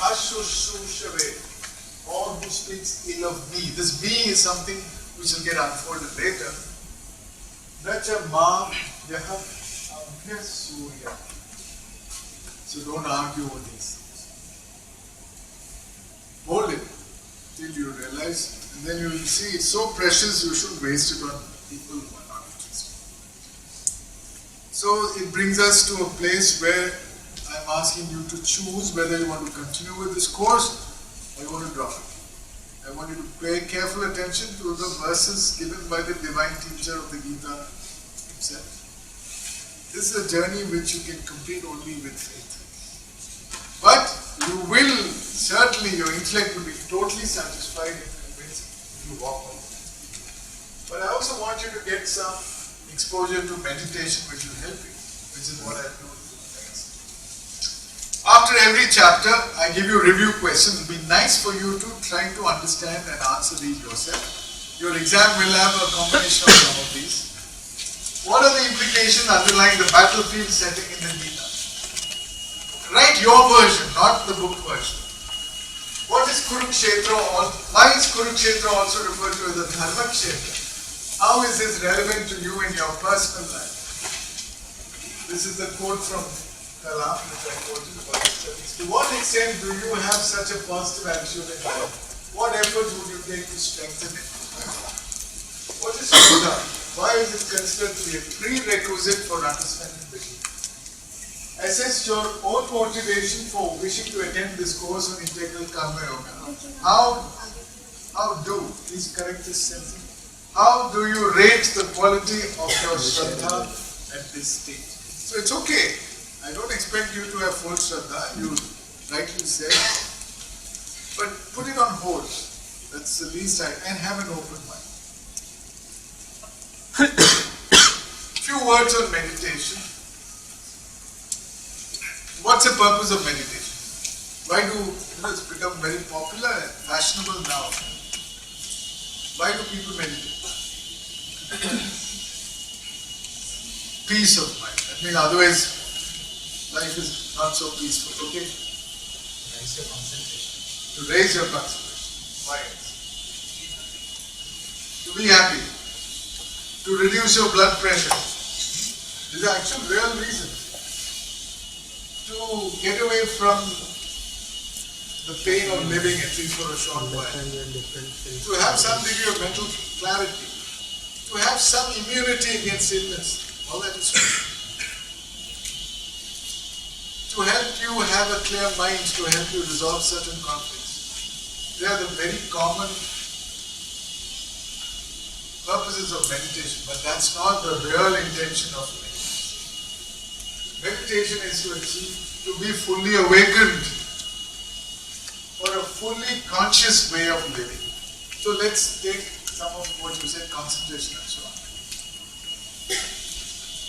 ashushushave, or who speaks ill of me. This me is something which will get unfolded later. Na cha mam yaha abhyasuya. So don't argue over these. Hold it till you realize, and then you will see it's so precious you should waste it on people who are not interested. So it brings us to a place where I'm asking you to choose whether you want to continue with this course or you want to drop it. I want you to pay careful attention to the verses given by the divine teacher of the Gita himself. This is a journey which you can complete only with faith. But you will, certainly your intellect will be totally satisfied and convinced if you walk on. But I also want you to get some exposure to meditation which will help you, which is what I do next. After every chapter, I give you review questions. It will be nice for you to try to understand and answer these yourself. Your exam will have a combination of some of these. What are the implications underlying the battlefield setting in the Gita? Write your version, not the book version. What is Kurukshetra? Why is Kurukshetra also referred to as a Dharma Kshetra? How is this relevant to you in your personal life? This is the quote from Kalam, which I quoted about studies. To what extent do you have such a positive attitude in life? What efforts would you take to strengthen it? What is Buddha? Why is it considered to be a prerequisite for understanding the Gita? assess your own motivation for wishing to attend this course on integral Karmayoga. Please correct this sentence. How do you rate the quality of your Shraddha at this stage? So it's okay. I don't expect you to have full Shraddha, you rightly said. But put it on hold. That's the least and have an open mind. Few words on meditation. What's the purpose of meditation? Why it's become very popular and fashionable now. Why do people meditate? Peace of mind. I mean, otherwise, life is not so peaceful. Okay? Raise your concentration. To raise your concentration. Why else? To be happy. To reduce your blood pressure. These are actual real reasons. To get away from the pain of living, at least for a short while. To have some degree of mental clarity. To have some immunity against illness. All that is true. To help you have a clear mind, to help you resolve certain conflicts. They are the very common purposes of meditation, but that's not the real intention of meditation. Meditation is to achieve, to be fully awakened for a fully conscious way of living. So let's take some of what you said, concentration and so on.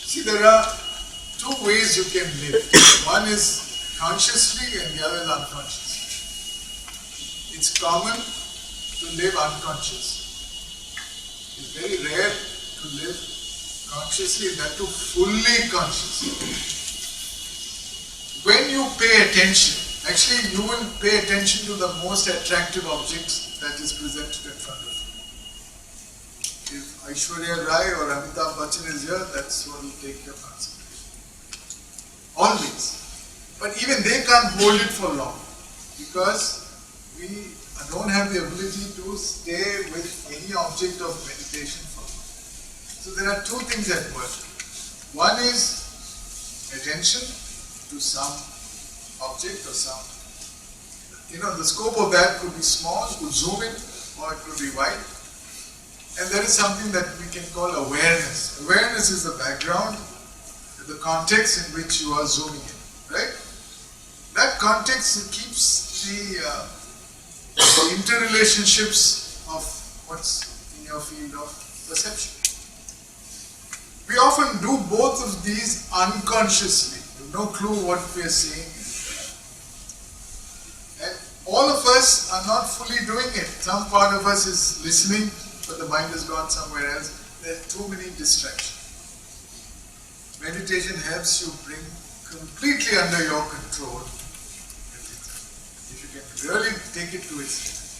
See, there are two ways you can live. One is consciously and the other is unconsciously. It's common to live unconscious. It's very rare to live consciously, and that too fully conscious. When you pay attention, actually you will pay attention to the most attractive objects that is presented in front of you. If Aishwarya Rai or Amitabh Bachchan is here, that's what will take your concentration. Always. But even they can't hold it for long because we don't have the ability to stay with any object of meditation for long. So there are two things at work. One is attention to some object or some, the scope of that could be small, could zoom in, or it could be wide. And there is something that we can call awareness. Awareness is the background, the context in which you are zooming in, right? That context keeps the interrelationships of what's in your field of perception. We often do both of these unconsciously. No clue what we are saying. And all of us are not fully doing it. Some part of us is listening, but the mind has gone somewhere else. There are too many distractions. Meditation helps you bring completely under your control. If you can really take it to its limit.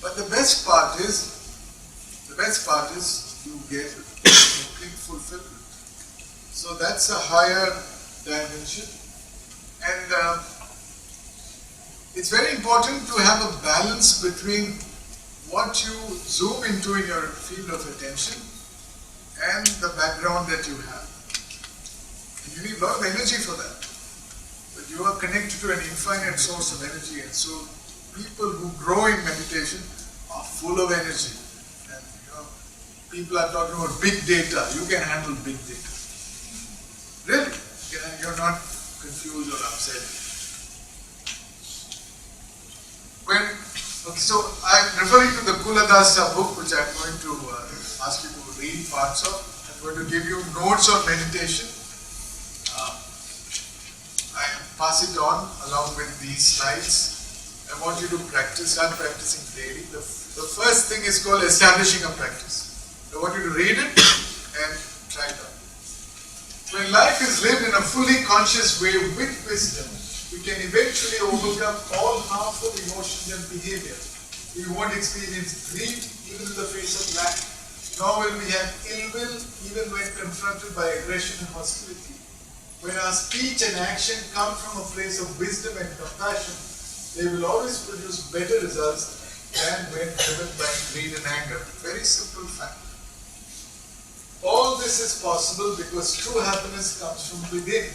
But the best part is you get complete fulfillment. So that's a higher dimension. And it's very important to have a balance between what you zoom into in your field of attention and the background that you have. And you need a lot of energy for that. But you are connected to an infinite source of energy, and so people who grow in meditation are full of energy. And people are talking about big data. You can handle big data. Really? You're not confused or upset. So I'm referring to the Kuladasa book, which I'm going to ask you to read parts of. I'm going to give you notes on meditation. I pass it on along with these slides. I want you to start practicing daily. The first thing is called establishing a practice. I want you to read it and try it out. When life is lived in a fully conscious way with wisdom, we can eventually overcome all harmful emotions and behavior. We won't experience greed even in the face of lack, nor will we have ill will even when confronted by aggression and hostility. When our speech and action come from a place of wisdom and compassion, they will always produce better results than when driven by greed and anger. Very simple fact. All this is possible because true happiness comes from within.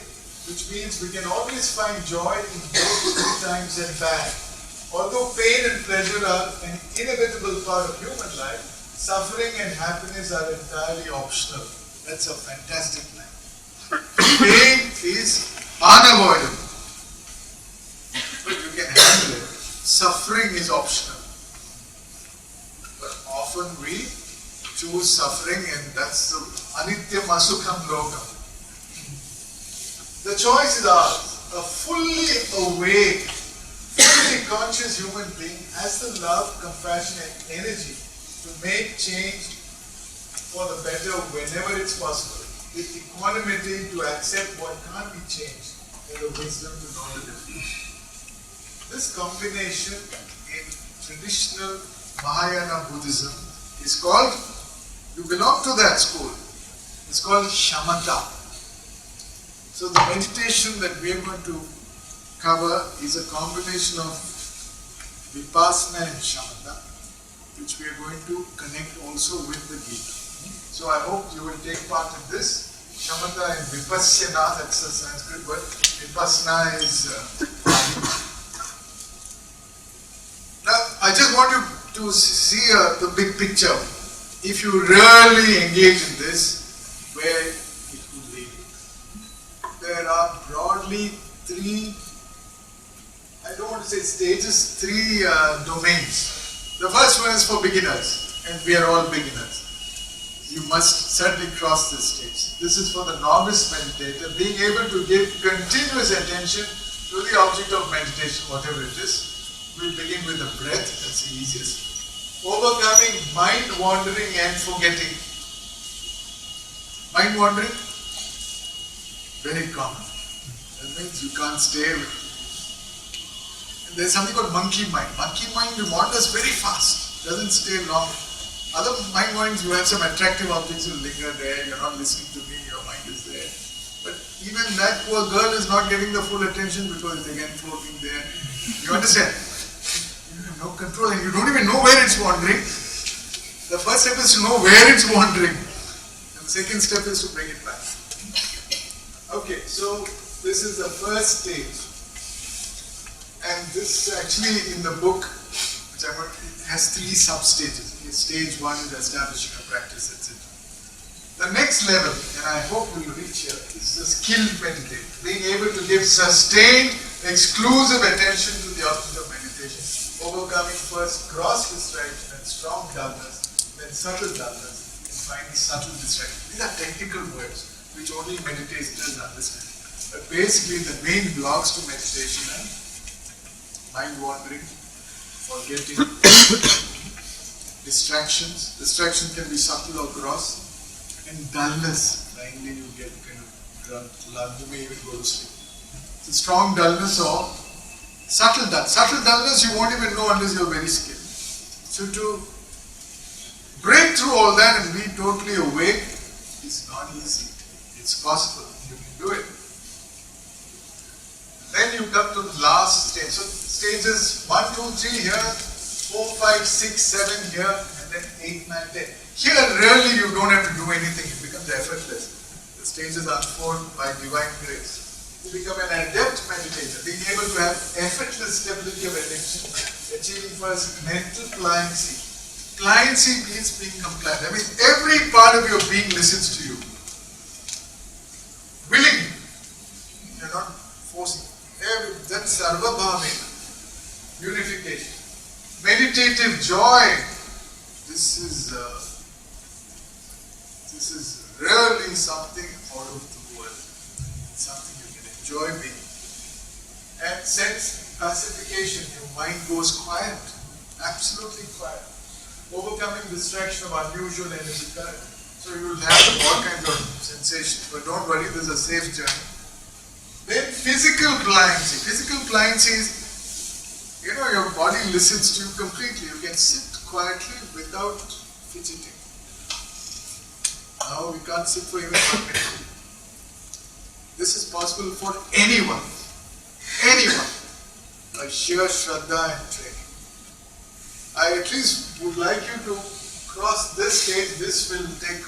which means we can always find joy in both good times and bad. Although pain and pleasure are an inevitable part of human life, suffering and happiness are entirely optional. That's a fantastic line. Pain is unavoidable, but you can handle it. Suffering is optional. But often we choose suffering, and that's the anityam asukham lokam. The choice is ours. A fully awake, fully conscious human being has the love, compassion and energy to make change for the better whenever it's possible, with equanimity to accept what can't be changed, and the wisdom to know the difference. This combination in traditional Mahayana Buddhism is called, you belong to that school, it's called shamatha. So the meditation that we are going to cover is a combination of vipassana and shamatha, which we are going to connect also with the Gita. So I hope you will take part in this. Shamatha and vipassana, that's a Sanskrit word. Vipassana is... Now, I just want you to see the big picture. If you really engage in this, where it could lead you. There are broadly three, I don't want to say stages, three domains. The first one is for beginners, and we are all beginners. You must certainly cross this stage. This is for the novice meditator, being able to give continuous attention to the object of meditation, whatever it is. We'll begin with the breath, that's the easiest. Overcoming mind wandering and forgetting. Mind wandering? Very common. That means you can't stay with it. And there's something called monkey mind. Monkey mind wanders very fast, doesn't stay long. Other mind minds, you have some attractive objects, you linger there, you're not listening to me, your mind is there. But even that poor girl is not getting the full attention because it's again floating there. You understand? You have no control and you don't even know where it's wandering. The first step is to know where it's wandering. And the second step is to bring it back. Okay, so this is the first stage. And this actually in the book, which I want, it has three sub-stages. Stage one is establishing a practice, etc. The next level, and I hope we will reach here, is the skilled meditator. Being able to give sustained, exclusive attention to the object of meditation. Overcoming first gross distraction and strong dullness, then subtle dullness, and finally subtle distraction. These are technical words which only meditators understand. But basically the main blocks to meditation are mind wandering, forgetting, distractions. Distraction can be subtle or gross, and dullness. Finally you get kind of, you may even go to sleep. So strong dullness or subtle dullness. Subtle dullness you won't even know unless you're very skilled. So to break through all that and be totally awake is not easy. It's possible. You can do it. Then you come to the last stage. So stages 1, 2, 3 here, 4, 5, 6, 7 here, and then 8, 9, 10. Here really you don't have to do anything. It becomes effortless. The stages unfold by divine grace. You become an adept meditator, being able to have effortless stability of attention, achieving first mental pliancy. Pliancy means being compliant. That means every part of your being listens to you. Willingly. You're not forcing. That's sarvabhavena. Unification. Meditative joy. This is really something out of the world. It's something you can enjoy being. And sense pacification. Your mind goes quiet. Absolutely quiet. Overcoming distraction of unusual energy current. So you will have all kinds of sensations. But don't worry, this is a safe journey. Then physical pliancy. Physical pliancy is, your body listens to you completely. You can sit quietly without fidgeting. Now we can't sit for even 1 minute. This is possible for anyone. Anyone. By sheer shraddha and training. I at least would like you to cross this stage. This will take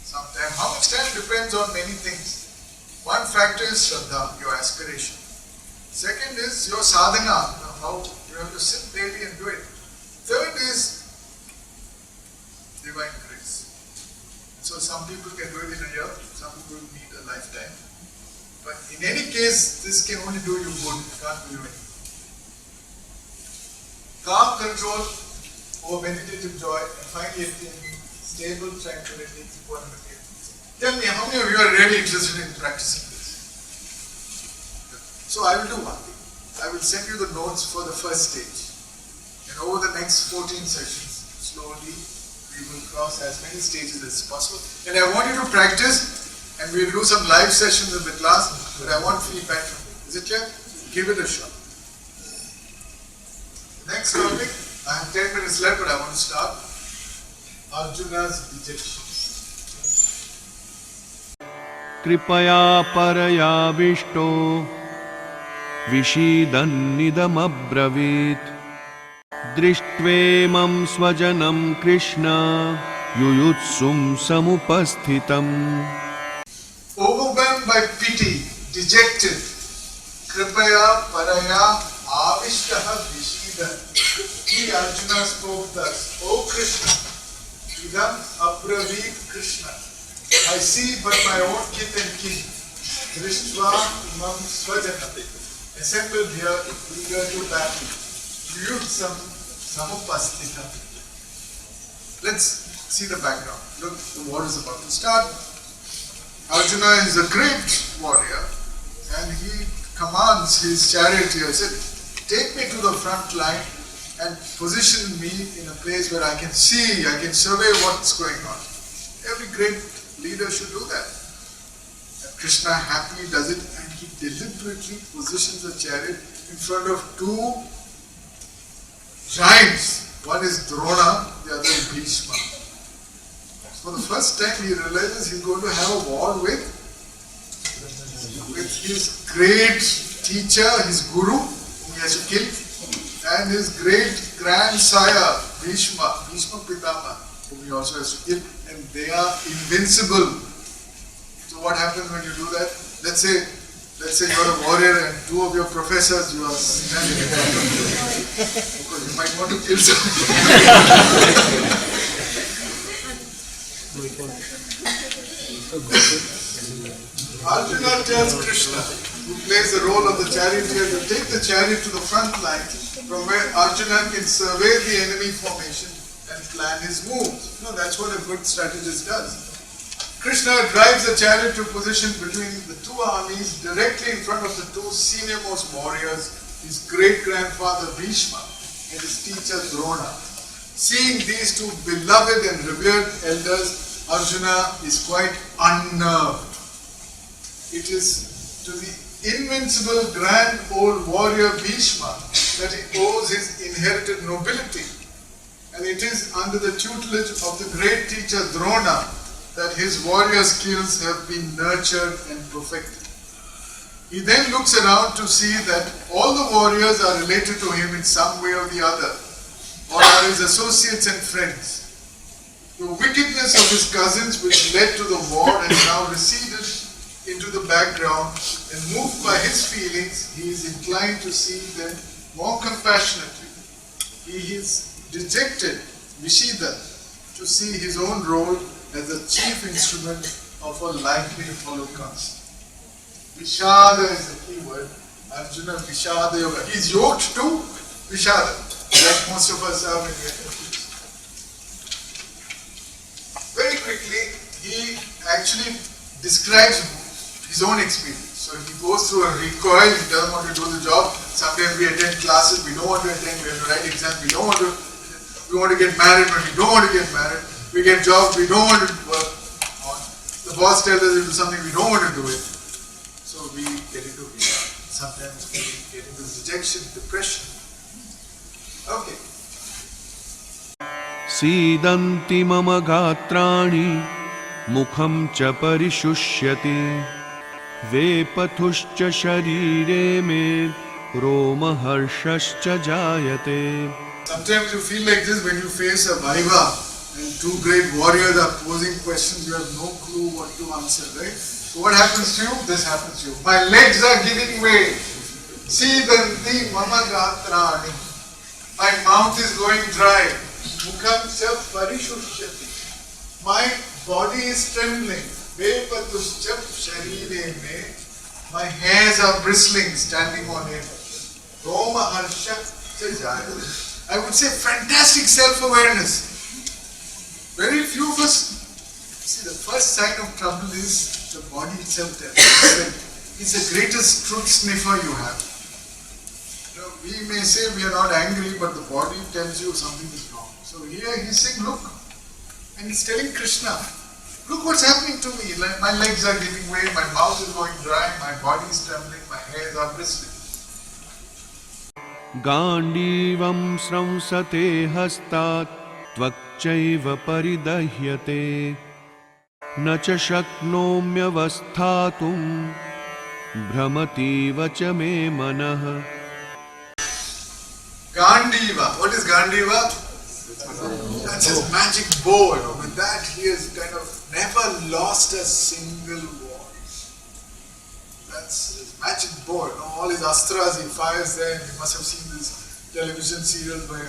some time. How much time depends on many things. One factor is Shraddha, your aspiration. Second is your sadhana, how you have to sit daily and do it. Third is divine grace. So some people can do it in a year, some people need a lifetime. But in any case, this can only do you good, it can't do you anything. Calm control over meditative joy and finally attaining stable tranquility is important. Tell me, how many of you are really interested in practicing this? So I will do one thing. I will send you the notes for the first stage. And over the next 14 sessions, slowly, we will cross as many stages as possible. And I want you to practice, and we'll do some live sessions in the class, but I want feedback from you. Is it clear? Give it a shot. Next topic, I have 10 minutes left, but I want to start. Arjuna's dejection. कृपया परयाविष्टो विषीदन्निदमब्रवीत् दृष्ट्वेमं स्वजनं Krishna युयुत्सुं समुपस्थितम्. Overwhelmed by pity, dejected, Kripaya Paraya Avishtaha Vishidan. He, Arjuna, spoke thus, O Krishna, Idam Abravit Krishna, I see but my own kith and kin, Drishtva Imam Swajanam, assembled here, eager to battle, Yutsam Samupastita. Let's see the background. Look, the war is about to start. Arjuna is a great warrior and he commands his charioteers, take me to the front line and position me in a place where I can see, I can survey what's going on. Every great leader should do that. And Krishna happily does it and he deliberately positions the chariot in front of two giants. One is Drona, the other is Bhishma. For the first time he realizes he's going to have a war with his great teacher, his guru, whom he has to kill, and his great grandsire, Bhishma Pitama, whom he also has to kill, and they are invincible. So what happens when you do that? Let's say you're a warrior and two of your professors you are standing in front of you. Because you might want to kill someone. Arjuna tells Krishna, who plays the role of the charioteer, to take the chariot to the front line from where Arjuna can survey the enemy formation and plan his moves. That's what a good strategist does. Krishna drives the chariot to position between the two armies directly in front of the two senior-most warriors, his great-grandfather Bhishma and his teacher Drona. Seeing these two beloved and revered elders, Arjuna is quite unnerved. It is to the invincible grand old warrior Bhishma that he owes his inherited nobility. And it is under the tutelage of the great teacher Drona that his warrior skills have been nurtured and perfected. He then looks around to see that all the warriors are related to him in some way or the other, or are his associates and friends. The wickedness of his cousins, which led to the war and now receded into the background, and moved by his feelings, he is inclined to see them more compassionately. He is dejected, Vishida, to see his own role as the chief instrument of a likely holocaust. Vishada is the key word. Arjuna Vishada Yoga. He is yoked to Vishada, like most of us are when we are confused. Very quickly, he actually describes his own experience. So he goes through a recoil, he doesn't want to do the job. Sometimes we attend classes, we don't want to attend, we have to write exams, we want to get married, but we don't want to get married. We get jobs, we don't want to work on. The boss tells us to do something, we don't want to do it. So we get into vichara. Sometimes we get into rejection, depression. Okay. सीदन्ति मम गात्राणि मुखं च परिशुष्यति वेपथुश्च शरीरे मे रोमहर्षश्च जायते. Sometimes you feel like this when you face a viva and two great warriors are posing questions, you have no clue what to answer, right? So what happens to you? This happens to you. My legs are giving way. Sidanti mama gatrani. My mouth is going dry. Mukham cha parishushyati. My body is trembling. Vepatuscha sharire me. My hairs are bristling, standing on it. Roma harsha cha jaya. I would say fantastic self-awareness. Very few of us. See, the first sign of trouble is the body itself. It's the greatest truth sniffer you have. You know, we may say we are not angry, but the body tells you something is wrong. So here he's saying, look, and he's telling Krishna, look what's happening to me. Like my legs are giving way, my mouth is going dry, my body is trembling, my hairs are bristling. गाण्डीवं स्रंसते हस्तात् त्वक्चैव परिदह्यते न च शक्नोम्यवस्थातुं भ्रमतीव च मे मनः. Gandiva. What is Gandiva? That's his magic bow. You know. With that he has kind of never lost a single war. That's his magic bow. You know, all his astras he fires there. You must have seen this television serial by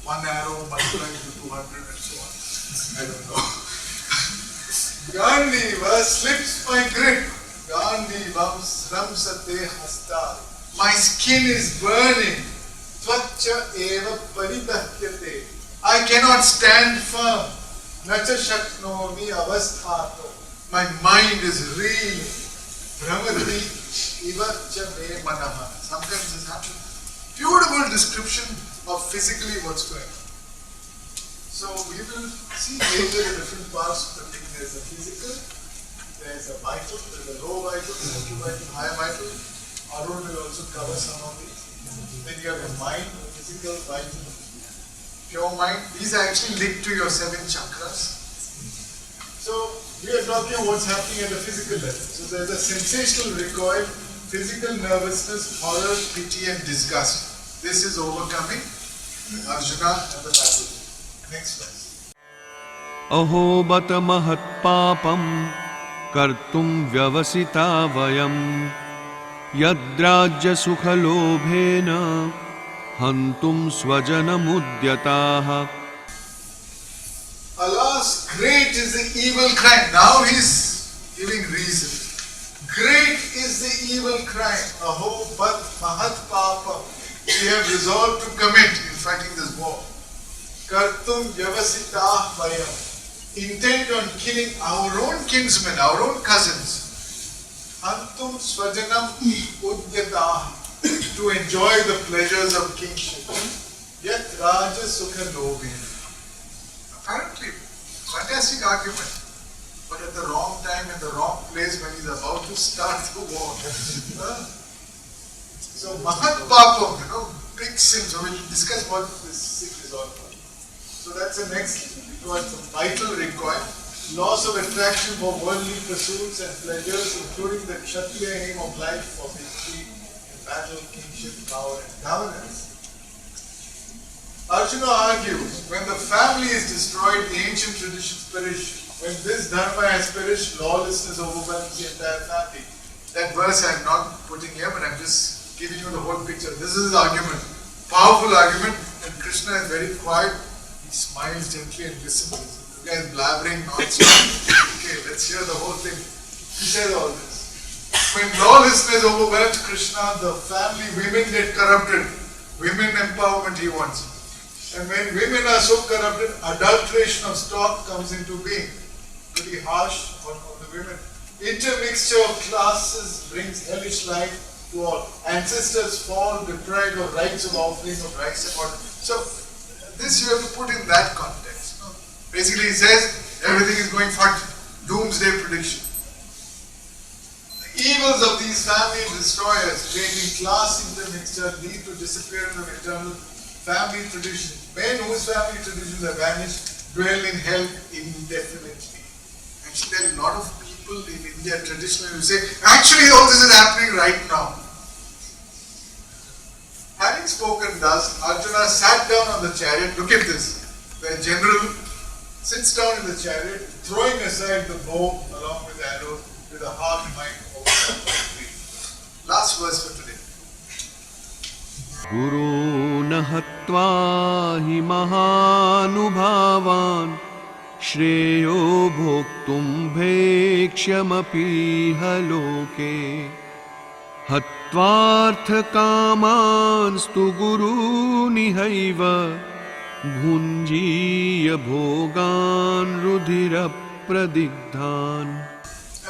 one arrow multiplied to 200 and so on. I don't know. Gandiva slips my grip. Gandivam sramsate hasta. My skin is burning. Tvacha eva paridahyate. I cannot stand firm. Nacha shaknomi avasthato. My mind is reeling. Brahmati iva cha me manaha. Sometimes this happens. Beautiful description of physically what's going on. So we will see later the different parts of the thing. There's a physical, there's a vital, there's a low vital, there's a vital, higher vital. Arun will also cover some of these. Then you have the mind, physical, vital, pure mind. These are actually linked to your 7 chakras. So we are talking about what's happening at the physical level. So there's a sensational recoil, physical nervousness, horror, pity and disgust. This is overcoming Arjuna and the battle. Next verse. अहो बत महत्पापं कर्तुं व्यवसिता वयं यद्राज्यसुखलोभेन हन्तुं स्वजनमुद्यताः. Alas, great is the evil crime. Now he's giving reason. Great is the evil crime. Aho bat mahat papa. We have resolved to commit in fighting this war. Kartum vyavasitah vayam. Intent on killing our own kinsmen, our own cousins. Antum swajanam udyatah. To enjoy the pleasures of kingship. Yet raja sukha lobhin. Apparently, fantastic argument, but at the wrong time, in the wrong place when he's about to start the war. So, Mahat Papam, big sin. So, we'll discuss what this sin is all about. So, that's the next, because the vital recoil, loss of attraction for worldly pursuits and pleasures, including the Kshatriya aim of life for victory in battle, kingship, power, and governance. Arjuna argues, when the family is destroyed, the ancient traditions perish. When this dharma has perished, lawlessness overwhelms the entire family. That verse I am not putting here, but I am just giving you the whole picture. This is his argument. Powerful argument, and Krishna is very quiet. He smiles gently and listens. The guy is blabbering non-stop. Okay, let's hear the whole thing. He says all this. When lawlessness overwhelms Krishna, the family women get corrupted. Women empowerment he wants. And when women are so corrupted, adulteration of stock comes into being. Pretty harsh on the women. Intermixture of classes brings hellish life to all. Ancestors fall deprived of rights of offering of rights and order. So, this you have to put in that context. Basically, he says everything is going for doomsday prediction. The evils of these family destroyers, creating class intermixture, lead to disappearance of eternal family traditions. Men whose family traditions have vanished dwell in hell indefinitely. Actually, there are a lot of people in India traditionally who say, actually all this is happening right now. Having spoken thus, Arjuna sat down on the chariot. Look at this. The general sits down in the chariot, throwing aside the bow along with arrows, with a heart, mind, open. Last verse for today. गुरून् हत्वा हि महानुभावान् श्रेयो भोक्तुं भैक्ष्यमपीह लोके हत्वार्थकामांस्तु गुरूनिहैव भुञ्जीय भोगान् रुधिरप्रदिग्धान्.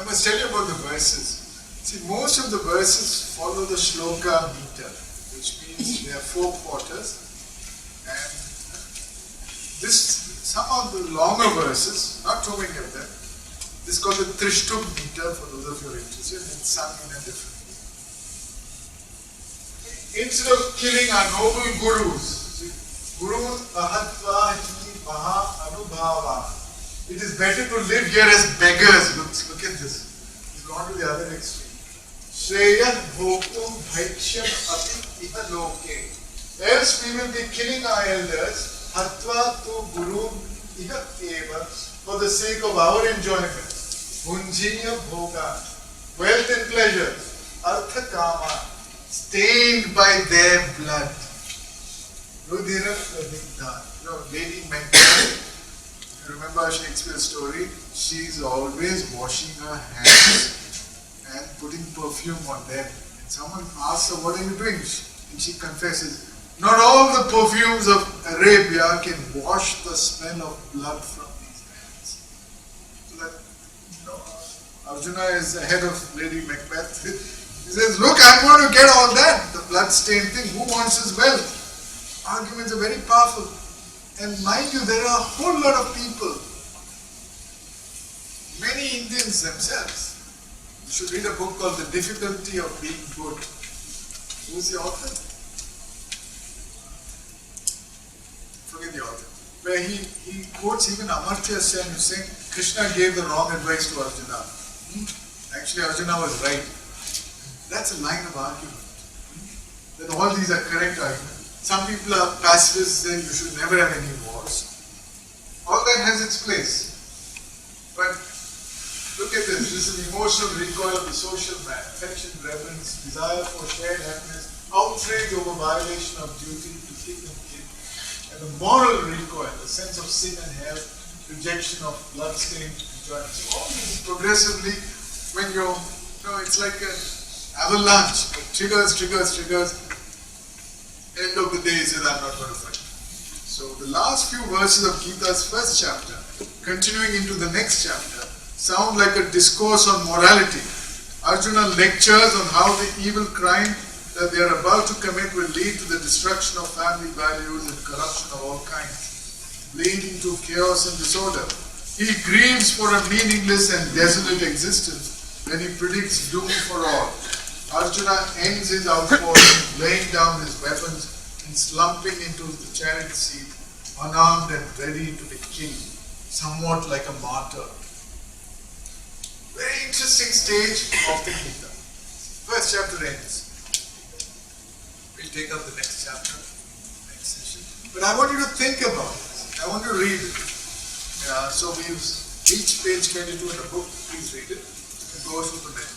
I must tell you about the verses. See, most of the verses follow the shloka meter, which means there are 4 quarters. And some of the longer verses, not too many of them, this is called the Trishtub meter for those of you who are interested. It's sung in a different way. Instead of killing our noble gurus, Guru Ahatva Hi Maha Anubhava. It is better to live here as beggars. Look at this. He's gone to the other extreme. Shreyat Bhoktum Bhaiksham Api Iha Loke. Else we will be killing our elders, Hatva Tu Guru Iha Eva, for the sake of our enjoyment. Bhunjiya Bhoga, wealth and pleasure, Artha Kama, stained by their blood. Rudhira Pradikta. Lady Macbeth. You remember Shakespeare's story? She's always washing her hands and putting perfume on them. And someone asks her, what are you doing? And she confesses, not all the perfumes of Arabia can wash the smell of blood from these hands. So that, Arjuna is ahead of Lady Macbeth. He says, look, I'm going to get all that, the blood-stained thing. Who wants his wealth? Arguments are very powerful. And mind you, there are a whole lot of people, many Indians themselves. You should read a book called The Difficulty of Being Good. Who's the author? Forget the author. Where he quotes even Amartya Sen, who's saying Krishna gave the wrong advice to Arjuna. Actually, Arjuna was right. That's a line of argument. That all these are correct arguments. Some people are pacifists, saying you should never have any wars. All that has its place. But look at this. This is an emotional recoil of the social man. Affection, reverence, desire for shared happiness, outrage over violation of duty to king and kin. And the moral recoil, the sense of sin and hell, rejection of bloodstained enjoyment. So all these progressively, when it's like an avalanche. It triggers. End of the day, he says, I'm not going to fight. So the last few verses of Gita's first chapter, continuing into the next chapter, sound like a discourse on morality. Arjuna lectures on how the evil crime that they are about to commit will lead to the destruction of family values and corruption of all kinds, leading to chaos and disorder. He grieves for a meaningless and desolate existence when he predicts doom for all. Arjuna ends his outpouring, laying down his weapons and slumping into the chariot seat, unarmed and ready to be killed, somewhat like a martyr. Very interesting stage of the Gita. First chapter ends. We'll take up the next chapter, next session. But I want you to think about this. I want you to read it. So we've reached page 22 in the book. Please read it. And go through the next.